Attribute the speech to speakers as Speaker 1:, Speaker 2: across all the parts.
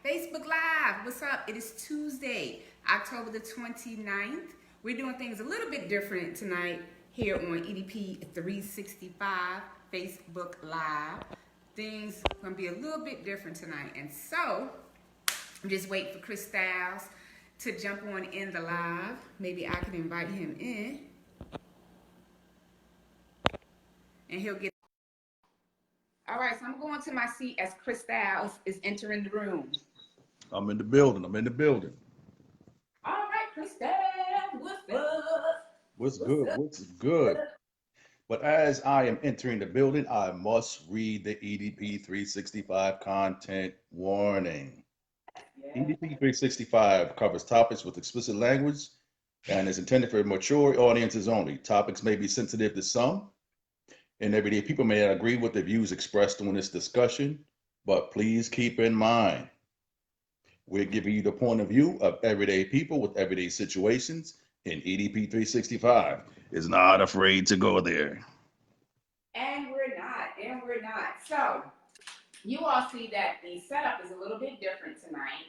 Speaker 1: Facebook Live. What's up? It is Tuesday, October the 29th. We're doing things a little bit different tonight here on EDP365 Facebook Live. Things going to be a little bit different tonight. And so, I'm just waiting for Chris Styles to jump on in the live. Maybe I can invite him in. And he'll get. All right, so I'm going to my seat as Chris Styles is entering the room.
Speaker 2: I'm in the building.
Speaker 1: All right, Chris Styles, what's up?
Speaker 2: What's good? What's good? But as I am entering the building, I must read the EDP365 content warning.
Speaker 1: Yeah.
Speaker 2: EDP365 covers topics with explicit language and is intended for mature audiences only. Topics may be sensitive to some, and everyday people may not agree with the views expressed on this discussion, but please keep in mind, we're giving you the point of view of everyday people with everyday situations, and EDP365 is not afraid to go there.
Speaker 1: And we're not. So, you all see that the setup is a little bit different tonight.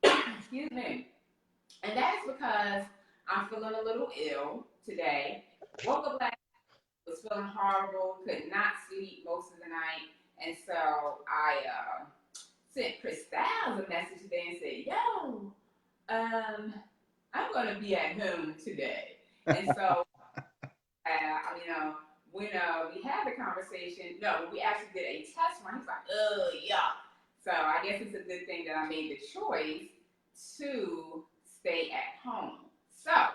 Speaker 1: Excuse me. And that is because I'm feeling a little ill today. Woke up last night, was feeling horrible, could not sleep most of the night. And so I sent Chris Styles a message today and said, yo, I'm going to be at home today. And so, when we had the conversation, we actually did a test run. He's like, oh, yeah. So I guess it's a good thing that I made the choice to stay at home. So.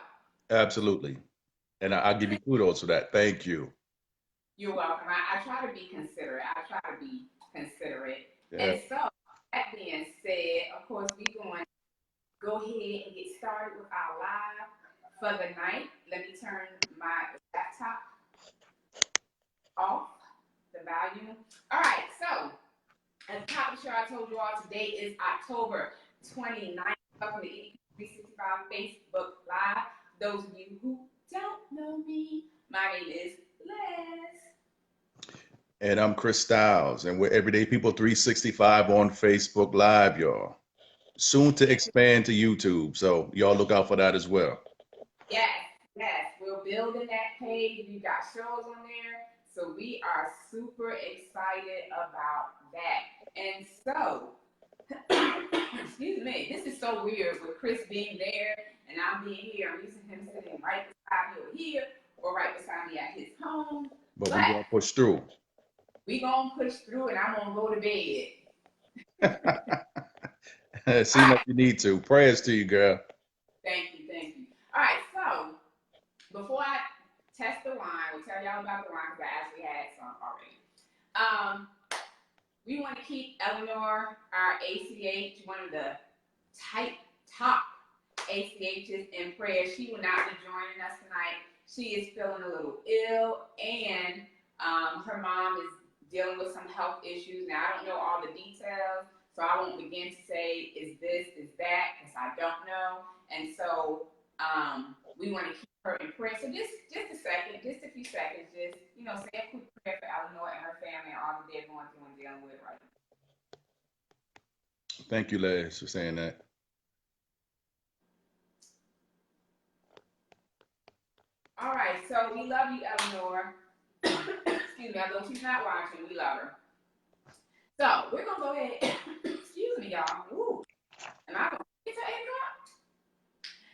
Speaker 2: Absolutely. And I'll give you kudos for that. Thank you.
Speaker 1: You're welcome. I try to be considerate.
Speaker 2: Yeah.
Speaker 1: And so, that being said, of course, we're going to go ahead and get started with our live for the night. Let me turn my laptop off, the volume. All right, so, at the top of the show, I told you all today is October 29th. Welcome to EDP365 Facebook Live. Those of you who don't know me, my name is Les.
Speaker 2: And I'm Chris Styles, and we're Everyday People 365 on Facebook Live, y'all. Soon to expand to YouTube, so y'all look out for that as well.
Speaker 1: Yes. We're building that page. We got shows on there. So we are super excited about that. And so, excuse me, this is so weird with Chris being there and I'm being here. I'm used to him sitting right beside me over here or right beside me at his home.
Speaker 2: But we're going to push through.
Speaker 1: We're going to push through and I'm going to go to bed.
Speaker 2: Seems like you need to. Prayers to you, girl.
Speaker 1: Thank you. All right, so before I test the line, we'll tell y'all about the line because I actually had some already. We want to keep Eleanor, our ACH, one of the top ACHs in prayer. She will not be joining us tonight. She is feeling a little ill, and her mom is dealing with some health issues. Now, I don't know all the details, so I won't begin to say, is this, is that, because I don't know. And so we want to keep her in prayer. So just a few seconds, just, say a quick prayer for Eleanor and her family and all that they're going through and dealing with right now.
Speaker 2: Thank you, Les, for saying that.
Speaker 1: All right, so we love you, Eleanor. Excuse me, although she's not watching, we love her. So we're going to go ahead. Excuse me, y'all. Ooh. Am I going to get to 8 o'clock?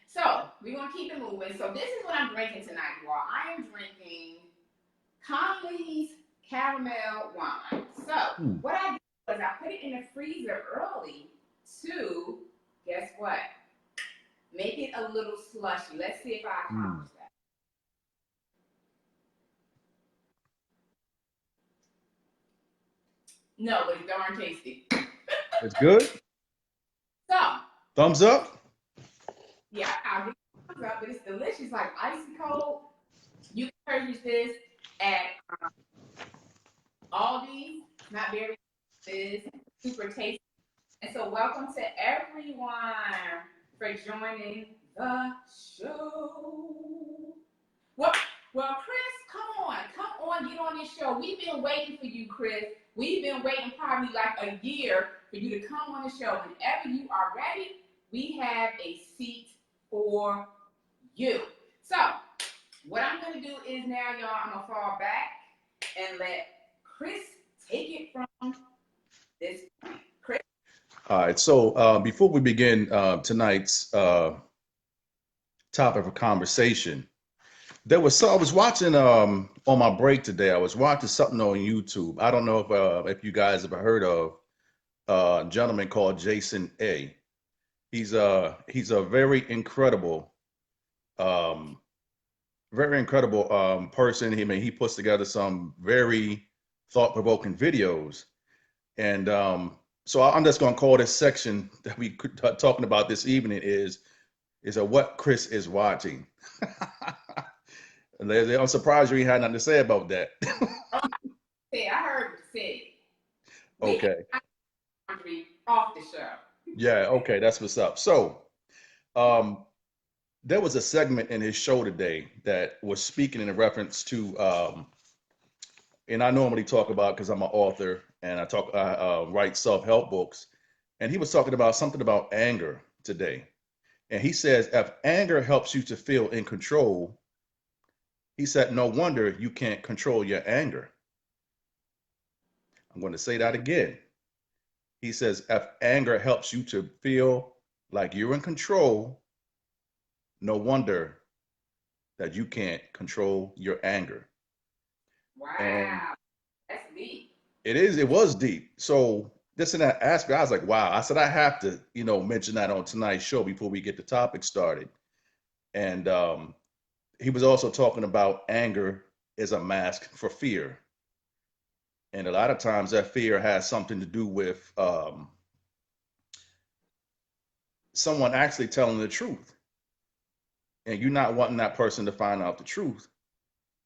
Speaker 1: So we're going to keep it moving. So this is what I'm drinking tonight, y'all. I am drinking Conley's caramel wine. So what I did was I put it in the freezer early to, guess what? Make it a little slushy. Let's see if I accomplish that. No, but it's darn tasty.
Speaker 2: It's good?
Speaker 1: So.
Speaker 2: Thumbs up?
Speaker 1: Yeah, I'll give it a thumbs up, but it's delicious, like icy cold. You can purchase this at Aldi, not very expensive, super tasty. And so welcome to everyone for joining the show. Well, Chris, come on, get on this show. We've been waiting for you, Chris. We've been waiting probably like a year for you to come on the show. Whenever you are ready, we have a seat for you. So, what I'm going to do is now, y'all, I'm going to fall back and let Chris take it from this point. Chris?
Speaker 2: All right. So before we begin tonight's topic of conversation, I was watching on my break today. I was watching something on YouTube. I don't know if you guys ever heard of a gentleman called Jason A. He's a very incredible person. He puts together some very thought-provoking videos, and so I'm just going to call this section that we talking about this evening is what Chris is watching. I'm surprised you had nothing to say about that.
Speaker 1: Yeah, I heard what you said.
Speaker 2: Okay.
Speaker 1: Off the show.
Speaker 2: Yeah, okay, that's what's up. So there was a segment in his show today that was speaking in reference to and I normally talk about, because I'm an author and I write self-help books, and he was talking about something about anger today. And he says, if anger helps you to feel in control, he said, no wonder you can't control your anger. I'm going to say that again. He says, if anger helps you to feel like you're in control, no wonder that you can't control your anger.
Speaker 1: Wow.
Speaker 2: And
Speaker 1: that's deep.
Speaker 2: It was deep. So this in that aspect, I was like, wow. I said, I have to, mention that on tonight's show before we get the topic started. And he was also talking about anger is a mask for fear. And a lot of times that fear has something to do with someone actually telling the truth. And you're not wanting that person to find out the truth.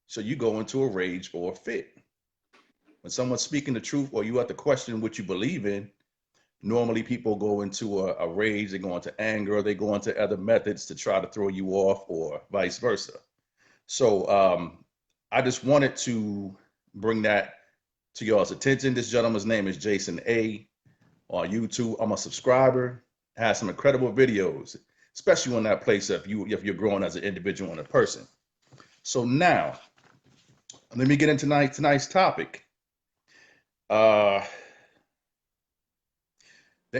Speaker 2: So you go into a rage or a fit. When someone's speaking the truth, or you have to question what you believe in, normally people go into a rage, they go into anger, or they go into other methods to try to throw you off, or vice versa. So I just wanted to bring that to y'all's attention. This gentleman's name is Jason A. on YouTube. I'm a subscriber, has some incredible videos, especially in that place if you're growing as an individual and a person. So now, let me get into tonight's topic. The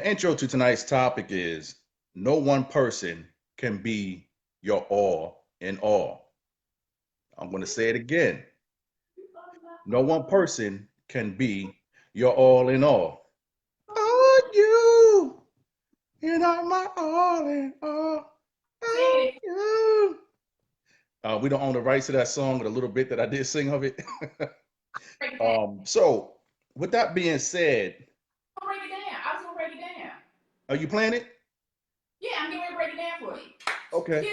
Speaker 2: intro to tonight's topic is no one person can be your all in all. I'm going to say it again. No one person can be your all in all. Oh, you're not my all in all. Oh, you. We don't own the rights to that song, but a little bit that I did sing of it. So with that being said,
Speaker 1: I was gonna break it down.
Speaker 2: Are you playing it?
Speaker 1: Yeah, I'm getting ready to break it down for you.
Speaker 2: Okay.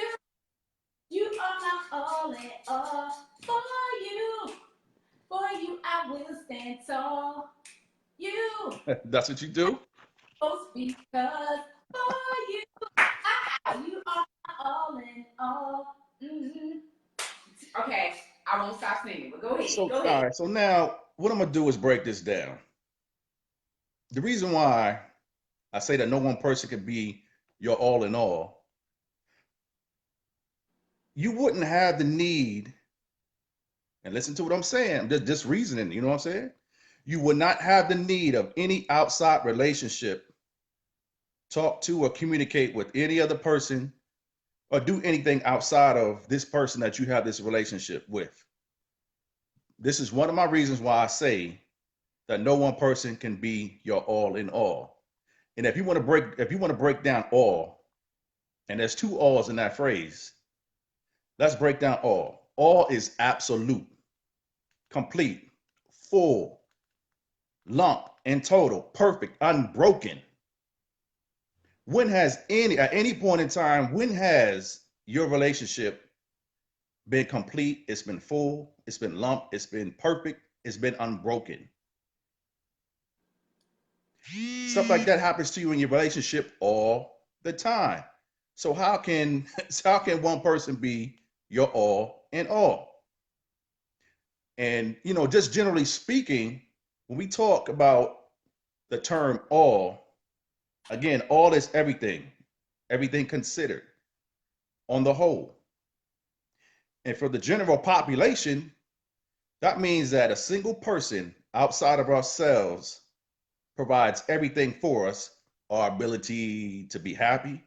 Speaker 1: You are my all in all. For you, I will stand tall. You.
Speaker 2: That's what you do?
Speaker 1: Because for you, you are my all in all. Mm-hmm. Okay, I won't stop singing, but go ahead.
Speaker 2: All right, so now what I'm going to do is break this down. The reason why I say that no one person can be your all in all, you wouldn't have the need, and listen to what I'm saying, just reasoning, you know what I'm saying? You would not have the need of any outside relationship, talk to or communicate with any other person, or do anything outside of this person that you have this relationship with. This is one of my reasons why I say that no one person can be your all in all. And if you want to break down all, and there's two alls in that phrase, let's break down all. All is absolute, complete, full, lump, and total, perfect, unbroken. At any point in time, when has your relationship been complete? It's been full, it's been lump, it's been perfect, it's been unbroken. Stuff like that happens to you in your relationship all the time. So how can one person be your all in all? And, just generally speaking, when we talk about the term all, again, all is everything, everything considered on the whole. And for the general population, that means that a single person outside of ourselves provides everything for us: our ability to be happy,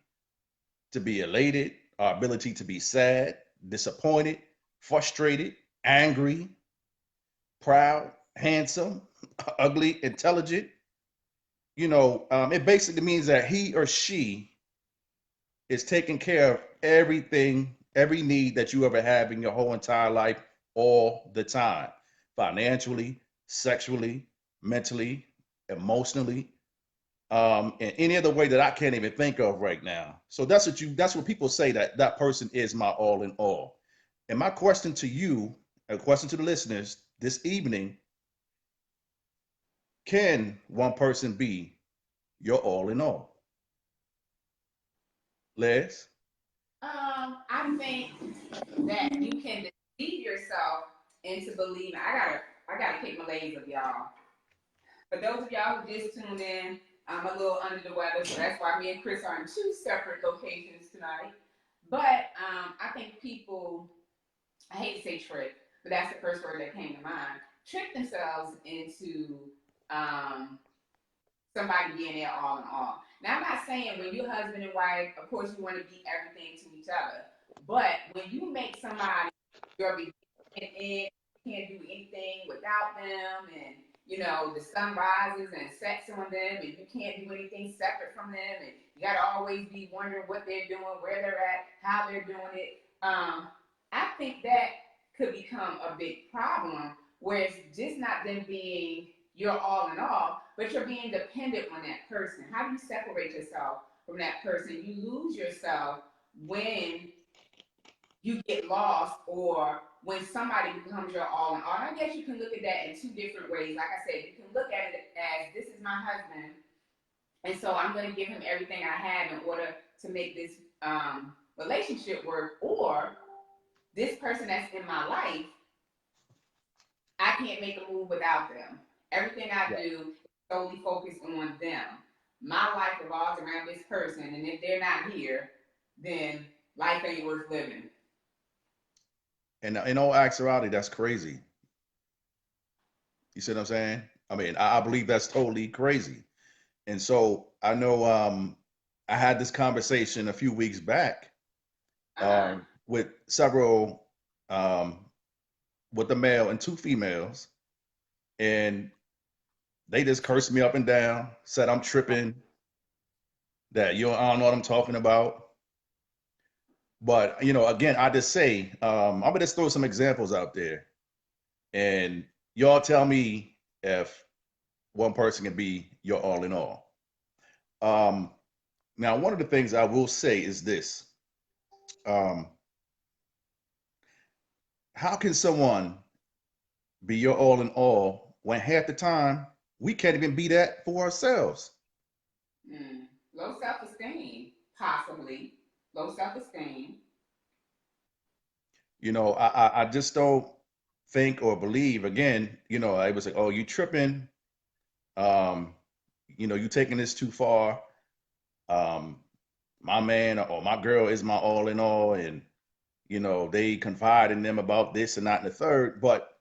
Speaker 2: to be elated, our ability to be sad, disappointed, frustrated, angry, proud, handsome, ugly, intelligent. It basically means that he or she is taking care of everything, every need that you ever have in your whole entire life, all the time, financially, sexually, mentally, emotionally, in any other way that I can't even think of right now. So that's what people say, that that person is my all in all. And my question to you, a question to the listeners this evening: can one person be your all in all? Les?
Speaker 1: I think that you can deceive yourself into believing. I gotta pick my legs up, y'all. For those of y'all who just tuned in, I'm a little under the weather, so that's why me and Chris are in two separate locations tonight. But I think people, I hate to say trick, but that's the first word that came to mind, trick themselves into um, somebody being there all in all. Now, I'm not saying when you're husband and wife, of course, you want to be everything to each other. But when you make somebody your beginning and end, you can't do anything without them, and the sun rises and sets on them, and you can't do anything separate from them, and you got to always be wondering what they're doing, where they're at, how they're doing it. I think that could become a big problem where it's just not them being your all in all, but you're being dependent on that person. How do you separate yourself from that person? You lose yourself when you get lost, or when somebody becomes your all in all. And I guess you can look at that in two different ways. Like I said, you can look at it as, this is my husband, and so I'm going to give him everything I have in order to make this relationship work. Or this person that's in my life, I can't make a move without them. Everything I
Speaker 2: Right.
Speaker 1: do is solely focused on them. My life revolves around this person, and if they're not here, then life ain't worth living.
Speaker 2: And in all actuality, that's crazy. You see what I'm saying? I mean, I believe that's totally crazy. And so I know, I had this conversation a few weeks back,
Speaker 1: Uh-huh.
Speaker 2: with several, um, with a male and two females, and they just cursed me up and down, said I'm tripping, that I don't know what I'm talking about. But again, I just say, I'm gonna just throw some examples out there, and y'all tell me if one person can be your all in all. Um, Now, one of the things I will say is this: um, how can someone be your all in all when half the time we can't even be that for ourselves?
Speaker 1: Low self esteem, possibly. Low self esteem.
Speaker 2: I just don't think or believe. Again, I was like, oh, you tripping. Um, you taking this too far. Um, my man or my girl is my all in all, and they confide in them about this and that and the third. But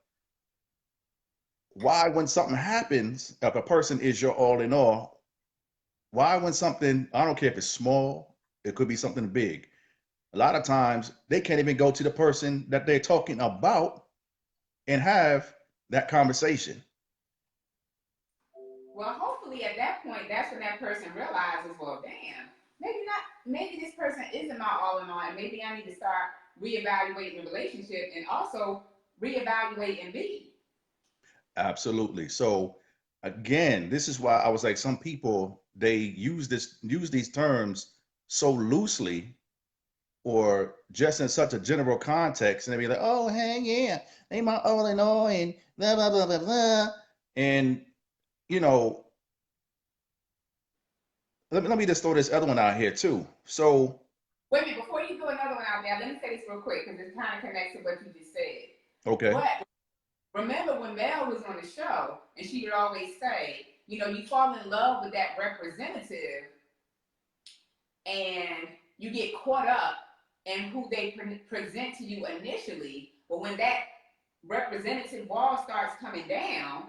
Speaker 2: why, when something happens, if a person is your all in all, why, when something, I don't care if it's small, it could be something big, a lot of times they can't even go to the person that they're talking about and have that conversation?
Speaker 1: Well, hopefully at that point, that's when that person realizes, well, damn, maybe not, maybe this person isn't my all in all, and maybe I need to start reevaluating the relationship and also reevaluating me.
Speaker 2: Absolutely. So again, this is why I was like, some people, they use these terms so loosely, or just in such a general context, and they be like, oh, hey, yeah, they my all in all, and blah blah blah blah blah. And you know, let me just throw this other one out here too. So,
Speaker 1: Wait a minute, before you throw another one out there, let me say this real quick because it kind of connects to what you just said.
Speaker 2: okay.
Speaker 1: What remember when Mel was on the show, and she would always say, you know, you fall in love with that representative, and you get caught up in who they present to you initially. But when that representative wall starts coming down,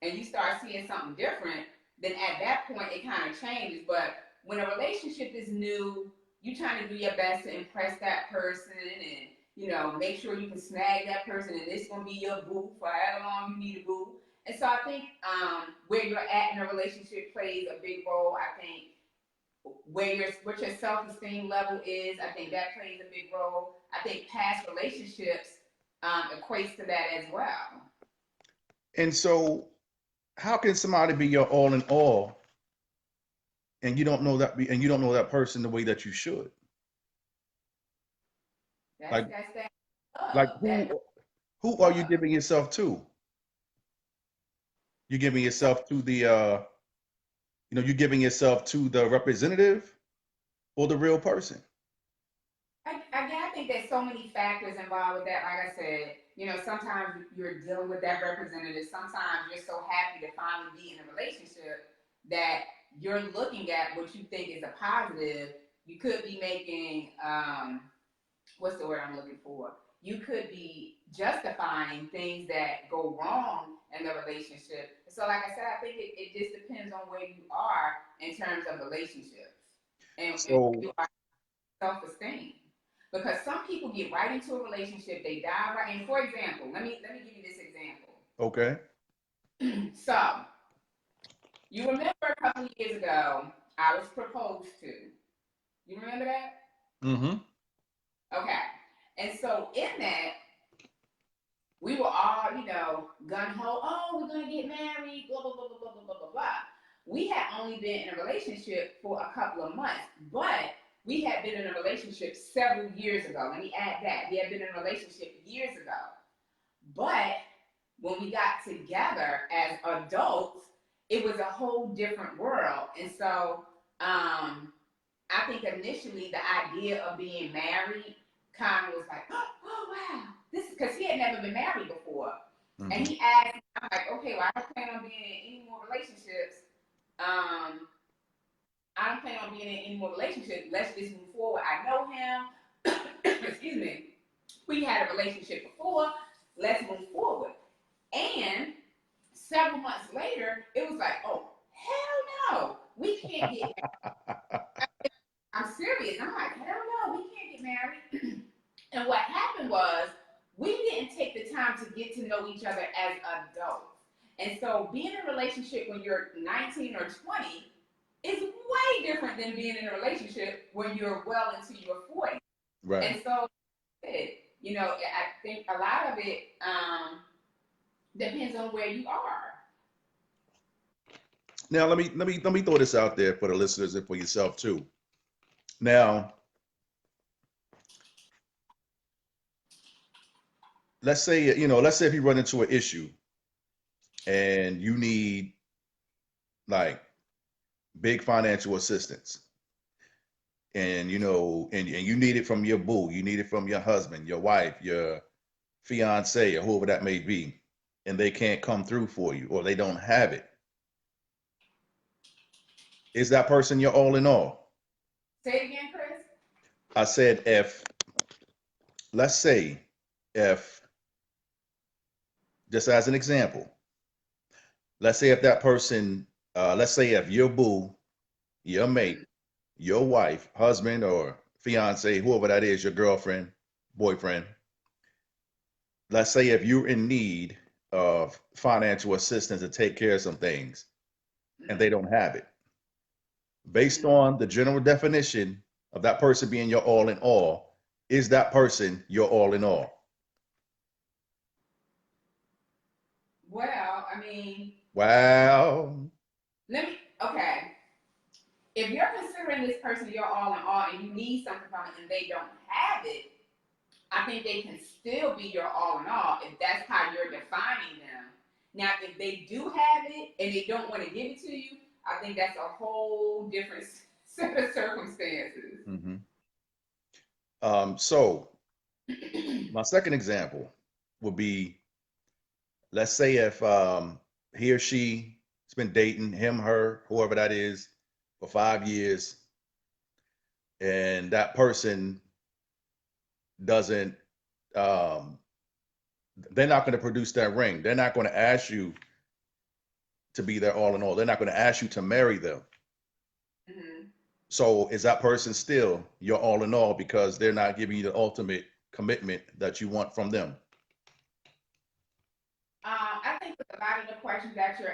Speaker 1: and you start seeing something different, then at that point it kind of changes. But when a relationship is new, you trying to do your best to impress that person and, you know, make sure you can snag that person and it's gonna be your boo for however long you need a boo. And so I think where you're at in a relationship plays a big role. I think what your self-esteem level is, I think that plays a big role. I think past relationships equates to that as well.
Speaker 2: And so, how can somebody be your all in all, and you don't know that person the way that you should?
Speaker 1: That's that
Speaker 2: Like
Speaker 1: love. That
Speaker 2: who are you giving yourself to? You're giving yourself to the you're giving yourself to the representative or the real person?
Speaker 1: I think there's so many factors involved with that. Like I said, you know, sometimes you're dealing with that representative. Sometimes you're so happy to finally be in a relationship that you're looking at what you think is a positive. You could be making, what's the word I'm looking for? You could be justifying things that go wrong in the relationship. So, like I said, I think it just depends on where you are in terms of relationships and
Speaker 2: So,
Speaker 1: you are self-esteem. Because some people get right into a relationship, they dive right in. For example, let me give you this example.
Speaker 2: okay.
Speaker 1: So, you remember a couple of years ago, I was proposed to. You remember that?
Speaker 2: Mm-hmm.
Speaker 1: Okay. And so in that, we were all, you know, gun ho, oh, we're gonna get married, blah, blah, blah, blah, blah, blah, blah, blah. We had only been in a relationship for a couple of months, but we had been in a relationship several years ago. Let me add that. We had been in a relationship years ago. But when we got together as adults, it was a whole different world. And so I think initially the idea of being married kind of was like, oh wow, this is because he had never been married before.
Speaker 2: Mm-hmm.
Speaker 1: And he asked me, I'm like, okay, well, I don't plan on being in any more relationships. I don't plan on being in any more relationships. Let's just move forward. I know him. Excuse me. We had a relationship before. Let's move forward. And several months later, it was like, oh, hell no. We can't get married. I'm serious. I'm like, hell no, we can't get married. And what happened was we didn't take the time to get to know each other as adults. And so being in a relationship when you're 19 or 20 is way different than being in a relationship when you're well into your 40s.
Speaker 2: Right.
Speaker 1: And so, you know, I think a lot of it depends on where you are.
Speaker 2: Now let me throw this out there for the listeners and for yourself too. Now, let's say if you run into an issue and you need like big financial assistance, and you know, and you need it from your boo, you need it from your husband, your wife, your fiance, or whoever that may be, and they can't come through for you or they don't have it. Is that person your all in all?
Speaker 1: Say it again, Chris.
Speaker 2: I said let's say if, just as an example, let's say if that person, let's say if your boo, your mate, your wife, husband, or fiance, whoever that is, your girlfriend, boyfriend, let's say if you're in need of financial assistance to take care of some things and they don't have it, based on the general definition of that person being your all in all, is that person your all in all?
Speaker 1: Well, I mean,
Speaker 2: Wow.
Speaker 1: okay. If you're considering this person your all in all and you need something from it and they don't have it, I think they can still be your all in all if that's how you're defining them. Now, if they do have it and they don't want to give it to you, I think that's a whole different set of circumstances.
Speaker 2: Mm-hmm. So my second example would be let's say if he or she has been dating him, her, whoever that is, for 5 years, and that person doesn't, um, they're not going to produce that ring. They're not going to ask you to be their all in all. They're not going to ask you to marry them.
Speaker 1: Mm-hmm.
Speaker 2: So is that person still your all in all because they're not giving you the ultimate commitment that you want from them?
Speaker 1: I think with a lot of the questions that you're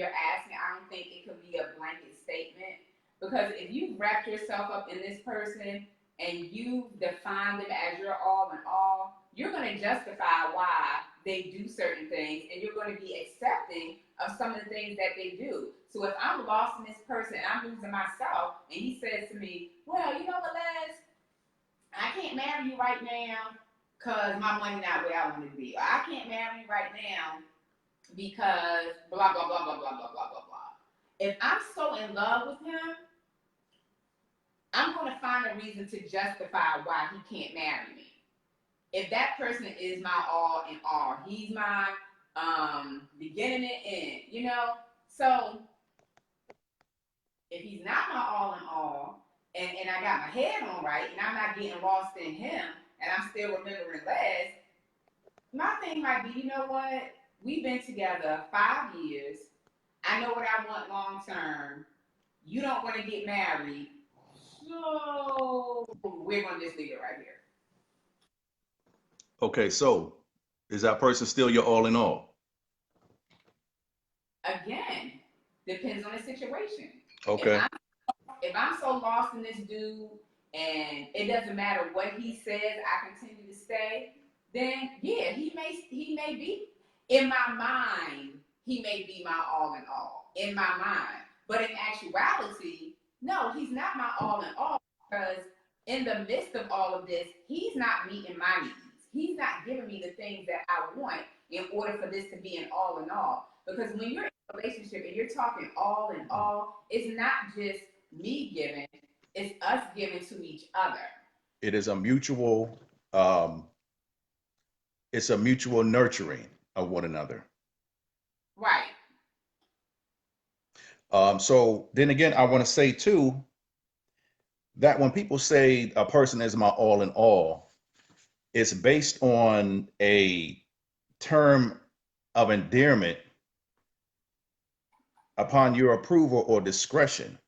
Speaker 1: asking, I don't think it could be a blanket statement because if you wrap yourself up in this person and you define them as your all in all, you're going to justify why they do certain things and you're going to be accepting of some of the things that they do. So if I'm lost in this person and I'm losing myself and he says to me, well, you know what, Les, I can't marry you right now because my money not where I want it to be. Or I can't marry you right now because blah blah blah blah blah blah blah blah blah. If I'm so in love with him, I'm going to find a reason to justify why he can't marry me. If that person is my all in all, he's my beginning and end, you know. So if he's not my all in all, and I got my head on right, and I'm not getting lost in him, and I'm still remembering Les, my thing might be, you know what? We've been together 5 years. I know what I want long term. You don't want to get married. So we're going to just leave it right here.
Speaker 2: Okay, so is that person still your all in all?
Speaker 1: Again, depends on the situation. If
Speaker 2: Okay.
Speaker 1: I'm, if I'm so lost in this dude and it doesn't matter what he says, I continue to stay, then yeah, he may be in my mind, he may be my all in all in my mind. But in actuality, no, he's not my all in all because in the midst of all of this, he's not meeting my needs. He's not giving me the things that I want in order for this to be an all in all. Because when you're in a relationship and you're talking all in all, it's not just me giving, it's us giving to each other.
Speaker 2: It is a mutual, um, it's a mutual nurturing of one another.
Speaker 1: Right.
Speaker 2: So then again, I want to say too that when people say a person is my all in all, it's based on a term of endearment upon your approval or discretion.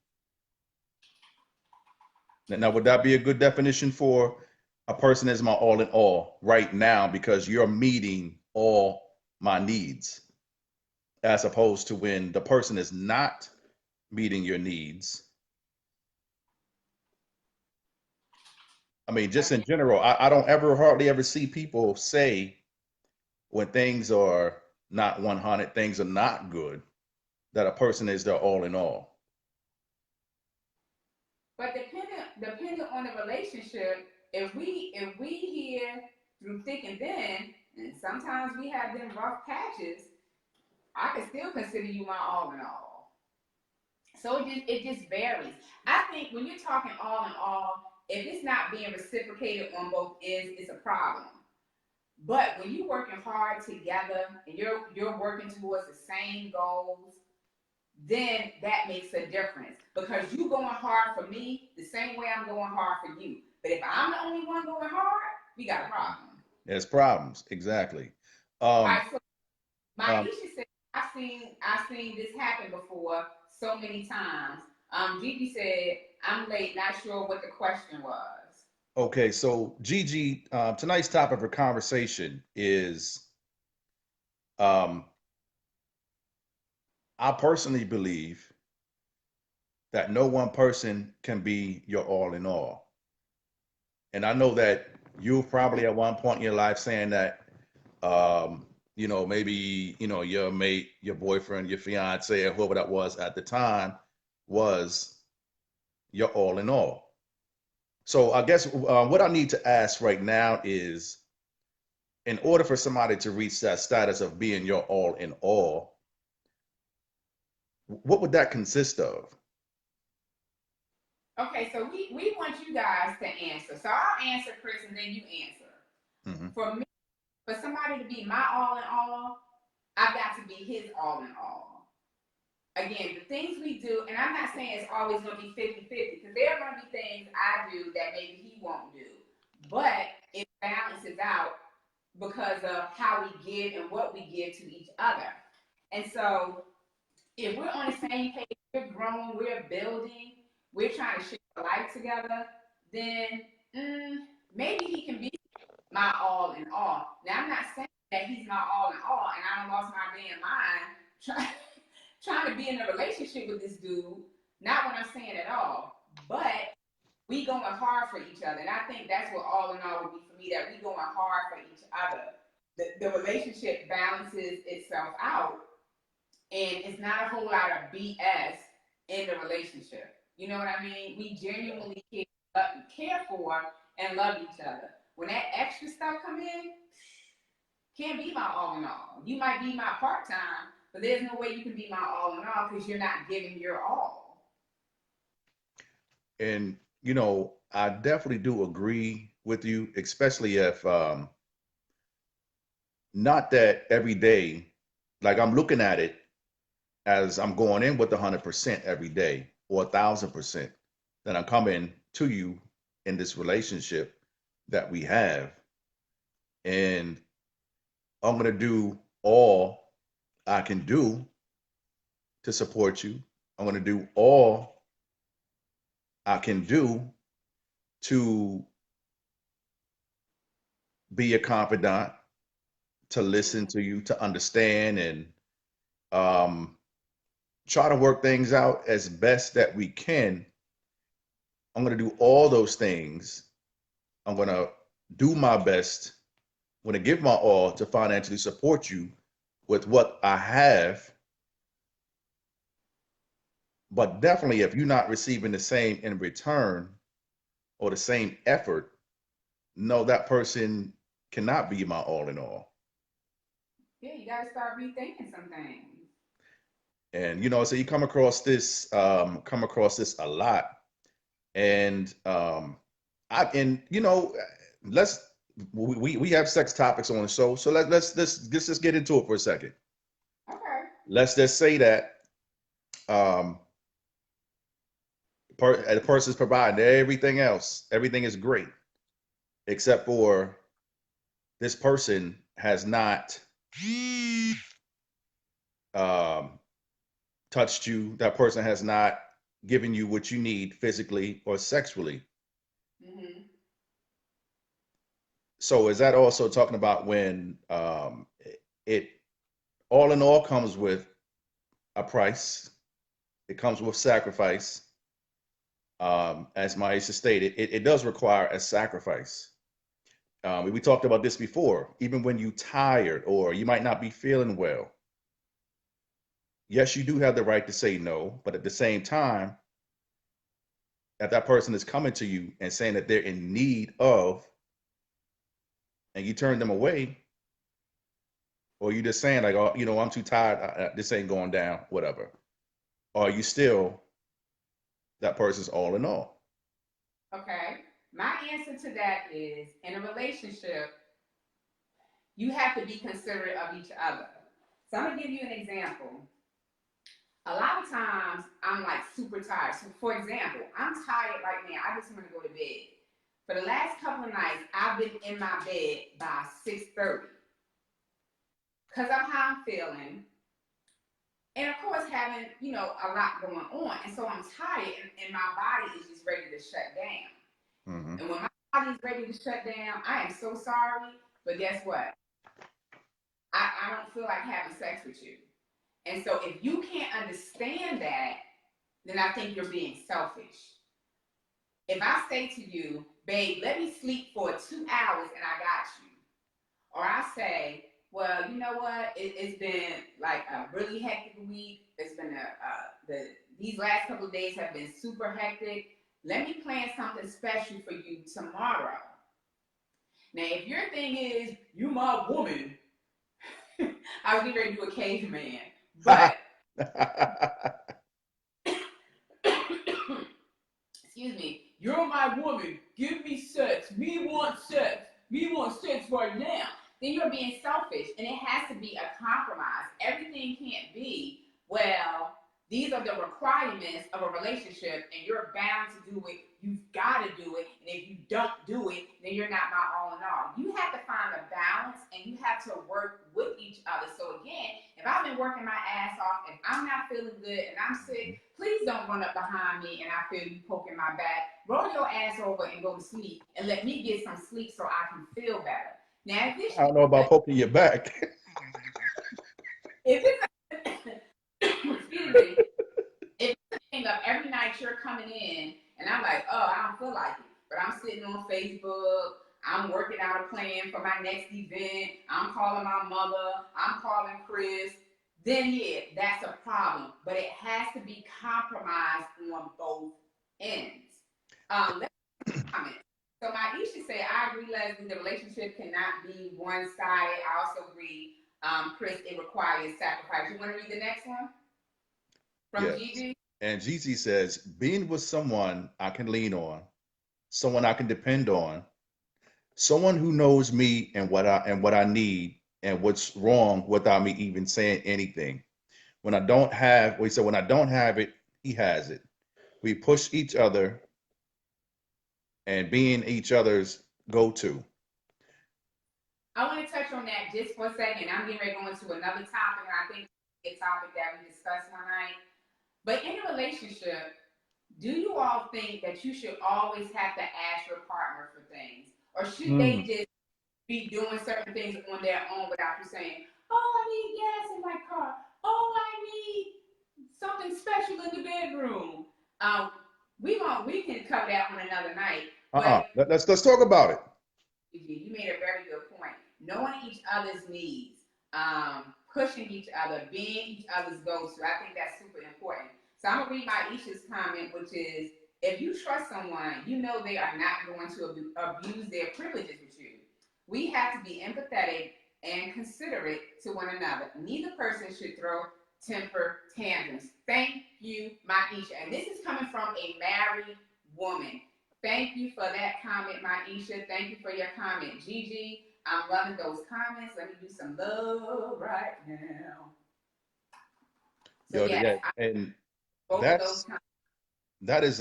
Speaker 2: Now, would that be a good definition for a person as my all in all right now because you're meeting all my needs, as opposed to when the person is not meeting your needs? I mean, just in general, I don't ever hardly ever see people say when things are not 100, things are not good, that a person is their all in all.
Speaker 1: But depending on the relationship, if we here through thick and thin, and sometimes we have them rough patches, I can still consider you my all in all. So it just varies. I think when you're talking all in all, if it's not being reciprocated on both ends, it's a problem. But when you're working hard together and you're working towards the same goals, then that makes a difference because you going hard for me the same way I'm going hard for you. But if I'm the only one going hard, we got a problem.
Speaker 2: There's problems, exactly.
Speaker 1: All
Speaker 2: Um,
Speaker 1: right, so
Speaker 2: um,
Speaker 1: Maisha said, I've seen this happen before so many times. Gigi said, I'm late, not sure what the question was.
Speaker 2: okay, so Gigi, tonight's topic for conversation is um, I personally believe that no one person can be your all in all. And I know that you've probably at one point in your life saying that, maybe, your mate, your boyfriend, your fiance, or whoever that was at the time was your all in all. So I guess what I need to ask right now is, in order for somebody to reach that status of being your all in all, what would that consist of?
Speaker 1: Okay, so we want you guys to answer. So I'll answer, Chris, and then you answer.
Speaker 2: Hmm.
Speaker 1: For me, for somebody to be my all in all, I've got to be his all in all. Again, the things we do, and I'm not saying it's always going to be 50-50, because there are going to be things I do that maybe he won't do. But it balances out because of how we give and what we give to each other. And so if we're on the same page, we're growing, we're building, we're trying to share life together, then maybe he can be my all in all. Now, I'm not saying that he's my all in all, and I done lost my damn mind trying to be in a relationship with this dude. Not what I'm saying at all. But we going hard for each other. And I think that's what all in all would be for me, that we going hard for each other. The relationship balances itself out, and it's not a whole lot of BS in the relationship. You know what I mean? We genuinely care for and love each other. When that extra stuff come in, can't be my all in all. You might be my part-time, but there's no way you can be my all in all because you're not giving your all.
Speaker 2: And, you know, I definitely do agree with you, especially if not that every day, like I'm looking at it as I'm going in with 100% every day or 1,000%, that I'm coming to you in this relationship that we have. And I'm going to do all I can do to support you. I'm going to do all I can do to be a confidant, to listen to you, to understand, and try to work things out as best that we can. I'm going to do all those things. I'm going to do my best. I'm going to give my all to financially support you with what I have. But definitely, if you're not receiving the same in return or the same effort, no, that person cannot be my all in all.
Speaker 1: Yeah, you got to start rethinking some things.
Speaker 2: And, you know, so you come across this a lot. And you know, we have sex topics on the show, so let's just get into it for a second.
Speaker 1: Okay.
Speaker 2: Let's just say that the person's providing everything else, everything is great, except for this person has not touched you. That person has not given you what you need physically or sexually.
Speaker 1: Mm-hmm.
Speaker 2: So is that also talking about when it all in all comes with a price? It comes with sacrifice. As Maisha stated, it does require a sacrifice. We talked about this before. Even when you're tired or you might not be feeling well, yes, you do have the right to say no, but at the same time, if that person is coming to you and saying that they're in need of, and you turn them away, or you just saying like, oh, you know, I'm too tired, this ain't going down, whatever. Or are you still that person's all in all?
Speaker 1: Okay. My answer to that is, in a relationship, you have to be considerate of each other. So I'm gonna give you an example. A lot of times I'm like super tired. So for example, I'm tired right now. I just want to go to bed. For the last couple of nights, I've been in my bed by 6:30 because of how I'm feeling, and of course having a lot going on, and so I'm tired, and my body is just ready to shut down.
Speaker 2: Mm-hmm.
Speaker 1: And when my body is ready to shut down, I am so sorry, but guess what? I don't feel like having sex with you. And so if you can't understand that, then I think you're being selfish. If I say to you, babe, let me sleep for 2 hours and I got you. Or I say, well, you know what? It's been like a really hectic week. It's been these last couple of days have been super hectic. Let me plan something special for you tomorrow. Now, if your thing is, you my woman, I was getting ready to do a caveman. But, excuse me, you're my woman. Give me sex. Me want sex. Me want sex right now. then you're being selfish, and it has to be a compromise. Everything can't be, well, these are the requirements of a relationship, and you're bound to do it. You've got to do it, and if you don't do it, then you're not my all in all. You have to find a balance, and you have to work with each other. So again, if I've been working my ass off, if I'm not feeling good and I'm sick, please don't run up behind me and I feel you poking my back. Roll your ass over and go to sleep, and let me get some sleep so I can feel better. Now, if this
Speaker 2: I don't know about poking your back.
Speaker 1: if it's excuse me, if it's a thing of every night you're coming in and I'm like, oh, I don't feel like it, but I'm sitting on Facebook, I'm working out a plan for my next event, I'm calling my mother, I'm calling Chris, then yeah, that's a problem. But it has to be compromised on both ends. Let's comment. So Maisha said, I agree, Leslie, the relationship cannot be one-sided. I also agree, Chris, it requires sacrifice. You want to read the next one? From
Speaker 2: Yes.
Speaker 1: Gigi?
Speaker 2: And Gigi says, being with someone I can lean on, someone I can depend on, someone who knows me and what I need and what's wrong without me even saying anything. When I don't have, we said, when I don't have it, he has it. We push each other and being each other's go-to.
Speaker 1: I want to touch on that just for a second. I'm getting ready to go into another topic, and I think it's a topic that we discussed one night. But in a relationship, do you all think that you should always have to ask your partner for things? Or should they just be doing certain things on their own without you saying, oh, I need gas in my car. Oh, I need something special in the bedroom. We can cover that on another night. But
Speaker 2: Let's talk about it.
Speaker 1: You made a very good point. Knowing each other's needs, pushing each other, being each other's go-to. I think that's super important. So I'm gonna read Maisha's comment, which is, if you trust someone, you know they are not going to abuse their privileges with you. We have to be empathetic and considerate to one another. Neither person should throw temper tantrums. Thank you, Maisha. And this is coming from a married woman. Thank you for that comment, Maisha. Thank you for your comment, Gigi. I'm loving those comments. Let me do some love right now. So
Speaker 2: Yeah, and
Speaker 1: both of those comments.
Speaker 2: that is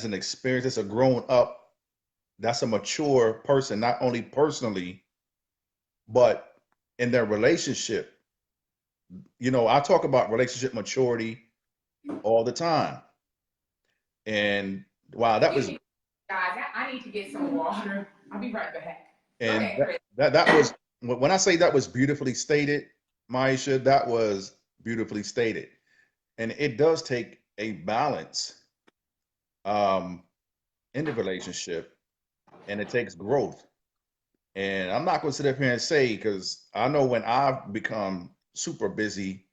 Speaker 2: an experience. It's a grown up. That's a mature person, not only personally, but in their relationship. You know, I talk about relationship maturity all the time. And wow, that was,
Speaker 1: guys, I need to get some water. I'll be right back.
Speaker 2: and
Speaker 1: Go ahead,
Speaker 2: that was, when I say that was beautifully stated, Maisha, that was beautifully stated. And it does take a balance in the relationship, and it takes growth. And I'm not going to sit up here and say, because I know when I've become super busy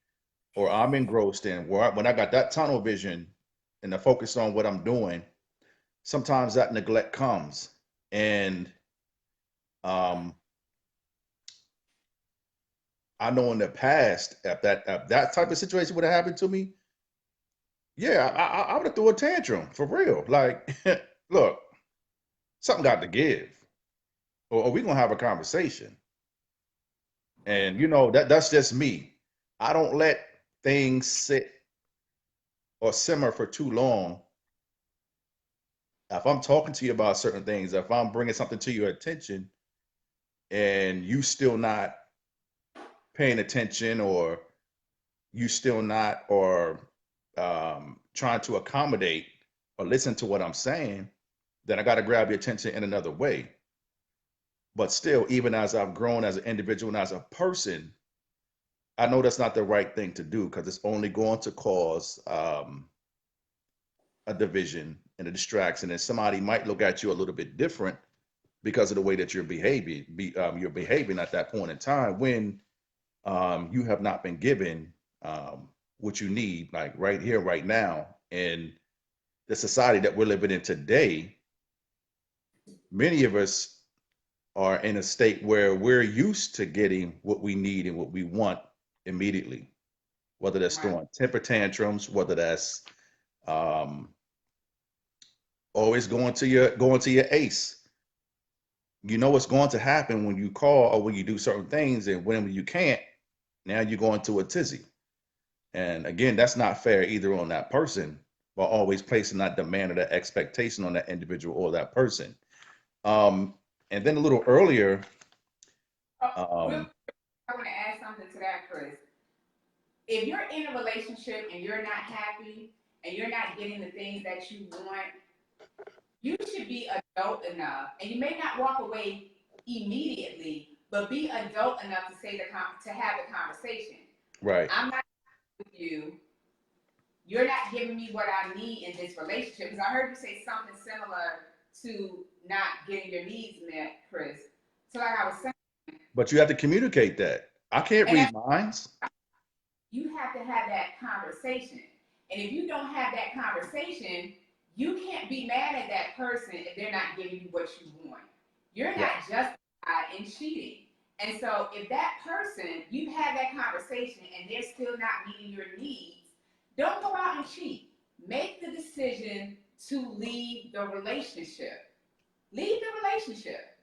Speaker 2: or I'm engrossed in when I got that tunnel vision and the focus on what I'm doing, sometimes that neglect comes. And I know in the past, if that type of situation would have happened to me, yeah, I would have threw a tantrum for real. Like, look, something got to give, or we gonna have a conversation. And you know that's just me. I don't let things sit or simmer for too long. If I'm talking to you about certain things, if I'm bringing something to your attention, and you still not paying attention, or you still not, or trying to accommodate or listen to what I'm saying, then I got to grab your attention in another way. But still, even as I've grown as an individual and as a person, I know that's not the right thing to do, because it's only going to cause a division and a distraction, and somebody might look at you a little bit different because of the way that you're behaving at that point in time, when you have not been given what you need, like right here, right now. In the society that we're living in today, many of us are in a state where we're used to getting what we need and what we want immediately, whether that's throwing temper tantrums, whether that's always going to your ace, you know what's going to happen when you call or when you do certain things, and when you can't, now you go into a tizzy. And again, that's not fair either on that person, while always placing that demand or that expectation on that individual or that person. Um, and then a little earlier,
Speaker 1: Real,
Speaker 2: um,
Speaker 1: I want to add something to that, Chris. If you're in a relationship and you're not happy and you're not getting the things that you want, you should be adult enough, and you may not walk away immediately, but be adult enough to say to have the conversation.
Speaker 2: right.
Speaker 1: I'm not with you. You're not giving me what I need in this relationship. Because I heard you say something similar to not getting your needs met, Chris. So like I was saying,
Speaker 2: But you have to communicate that. I can't
Speaker 1: and
Speaker 2: read minds.
Speaker 1: you have to have that conversation. And if you don't have that conversation, you can't be mad at that person if they're not giving you what you want. You're not
Speaker 2: Right.
Speaker 1: justified in cheating. And so if that person, you have that conversation and they're still not meeting your needs, don't go out and cheat. Make the decision to leave the relationship. Leave the relationship.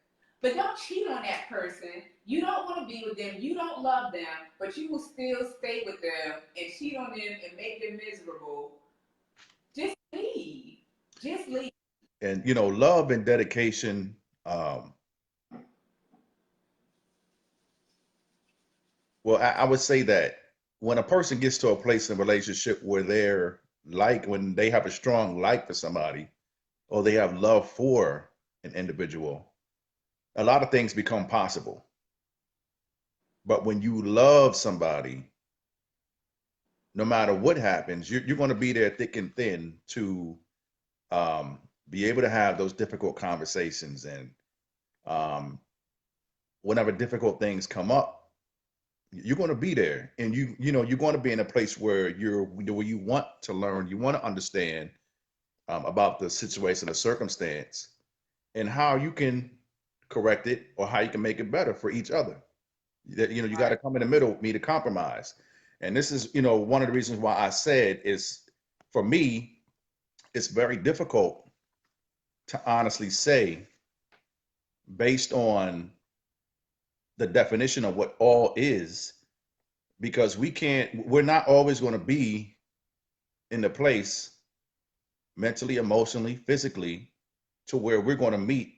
Speaker 1: But don't cheat on that person. You don't want to be with them. You don't love them, but you will still stay with them and cheat on them and make them miserable. Just leave. Just leave.
Speaker 2: And love and dedication. Um, well, I would say that when a person gets to a place in a relationship where when they have a strong like for somebody, or they have love for an individual, a lot of things become possible. But when you love somebody, no matter what happens, you're going to be there thick and thin to be able to have those difficult conversations. And um, whenever difficult things come up, you're going to be there, and you're going to be in a place where you want to learn, you want to understand about the situation, the circumstance, and how you can correct it or how you can make it better for each other. That you got to
Speaker 1: Right.
Speaker 2: come in the middle, meet a compromise. And this is one of the reasons why I said is, for me, it's very difficult to honestly say, based on the definition of what all is, because we're not always going to be in the place mentally, emotionally, physically, to where we're going to meet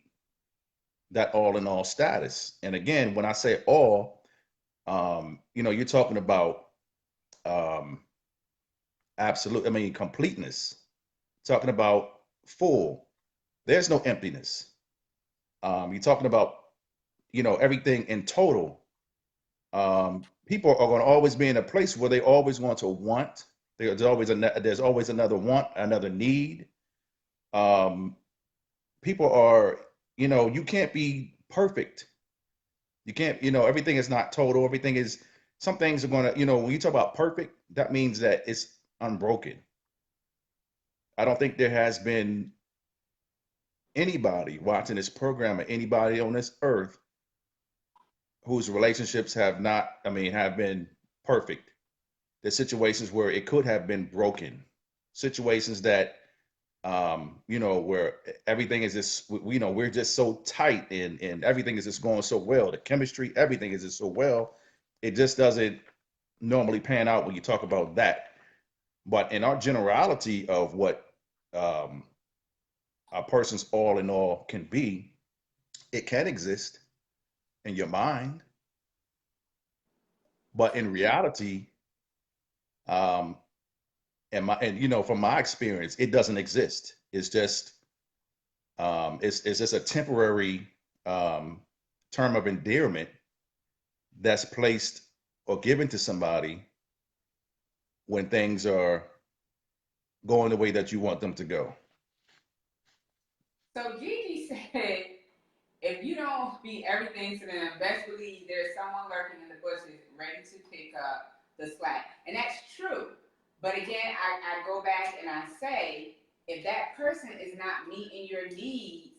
Speaker 2: that all in all status. And again, when I say all, you're talking about um, absolute, I mean, completeness, talking about full. There's no emptiness. You're talking about, everything in total. People are going to always be in a place where they always want to want. There's always another want, another need. Um, People are, you can't be perfect. You can't, everything is not total. Everything is, some things are going to, when you talk about perfect, that means that it's unbroken. I don't think there has been anybody watching this program or anybody on this earth whose relationships have been perfect. There's situations where it could have been broken, situations that, where everything is just, we're just so tight, and everything is just going so well. The chemistry, everything is just so well. It just doesn't normally pan out when you talk about that. But in our generality of what um, a person's all in all can be, it can exist in your mind, but in reality, um, from my experience, it doesn't exist. It's just it's just a temporary um, term of endearment that's placed or given to somebody when things are going the way that you want them to go.
Speaker 1: So Gigi said, if you don't be everything to them, best believe there's someone lurking in the bushes ready to pick up the slack. And that's true. But again, I go back and I say, if that person is not meeting your needs,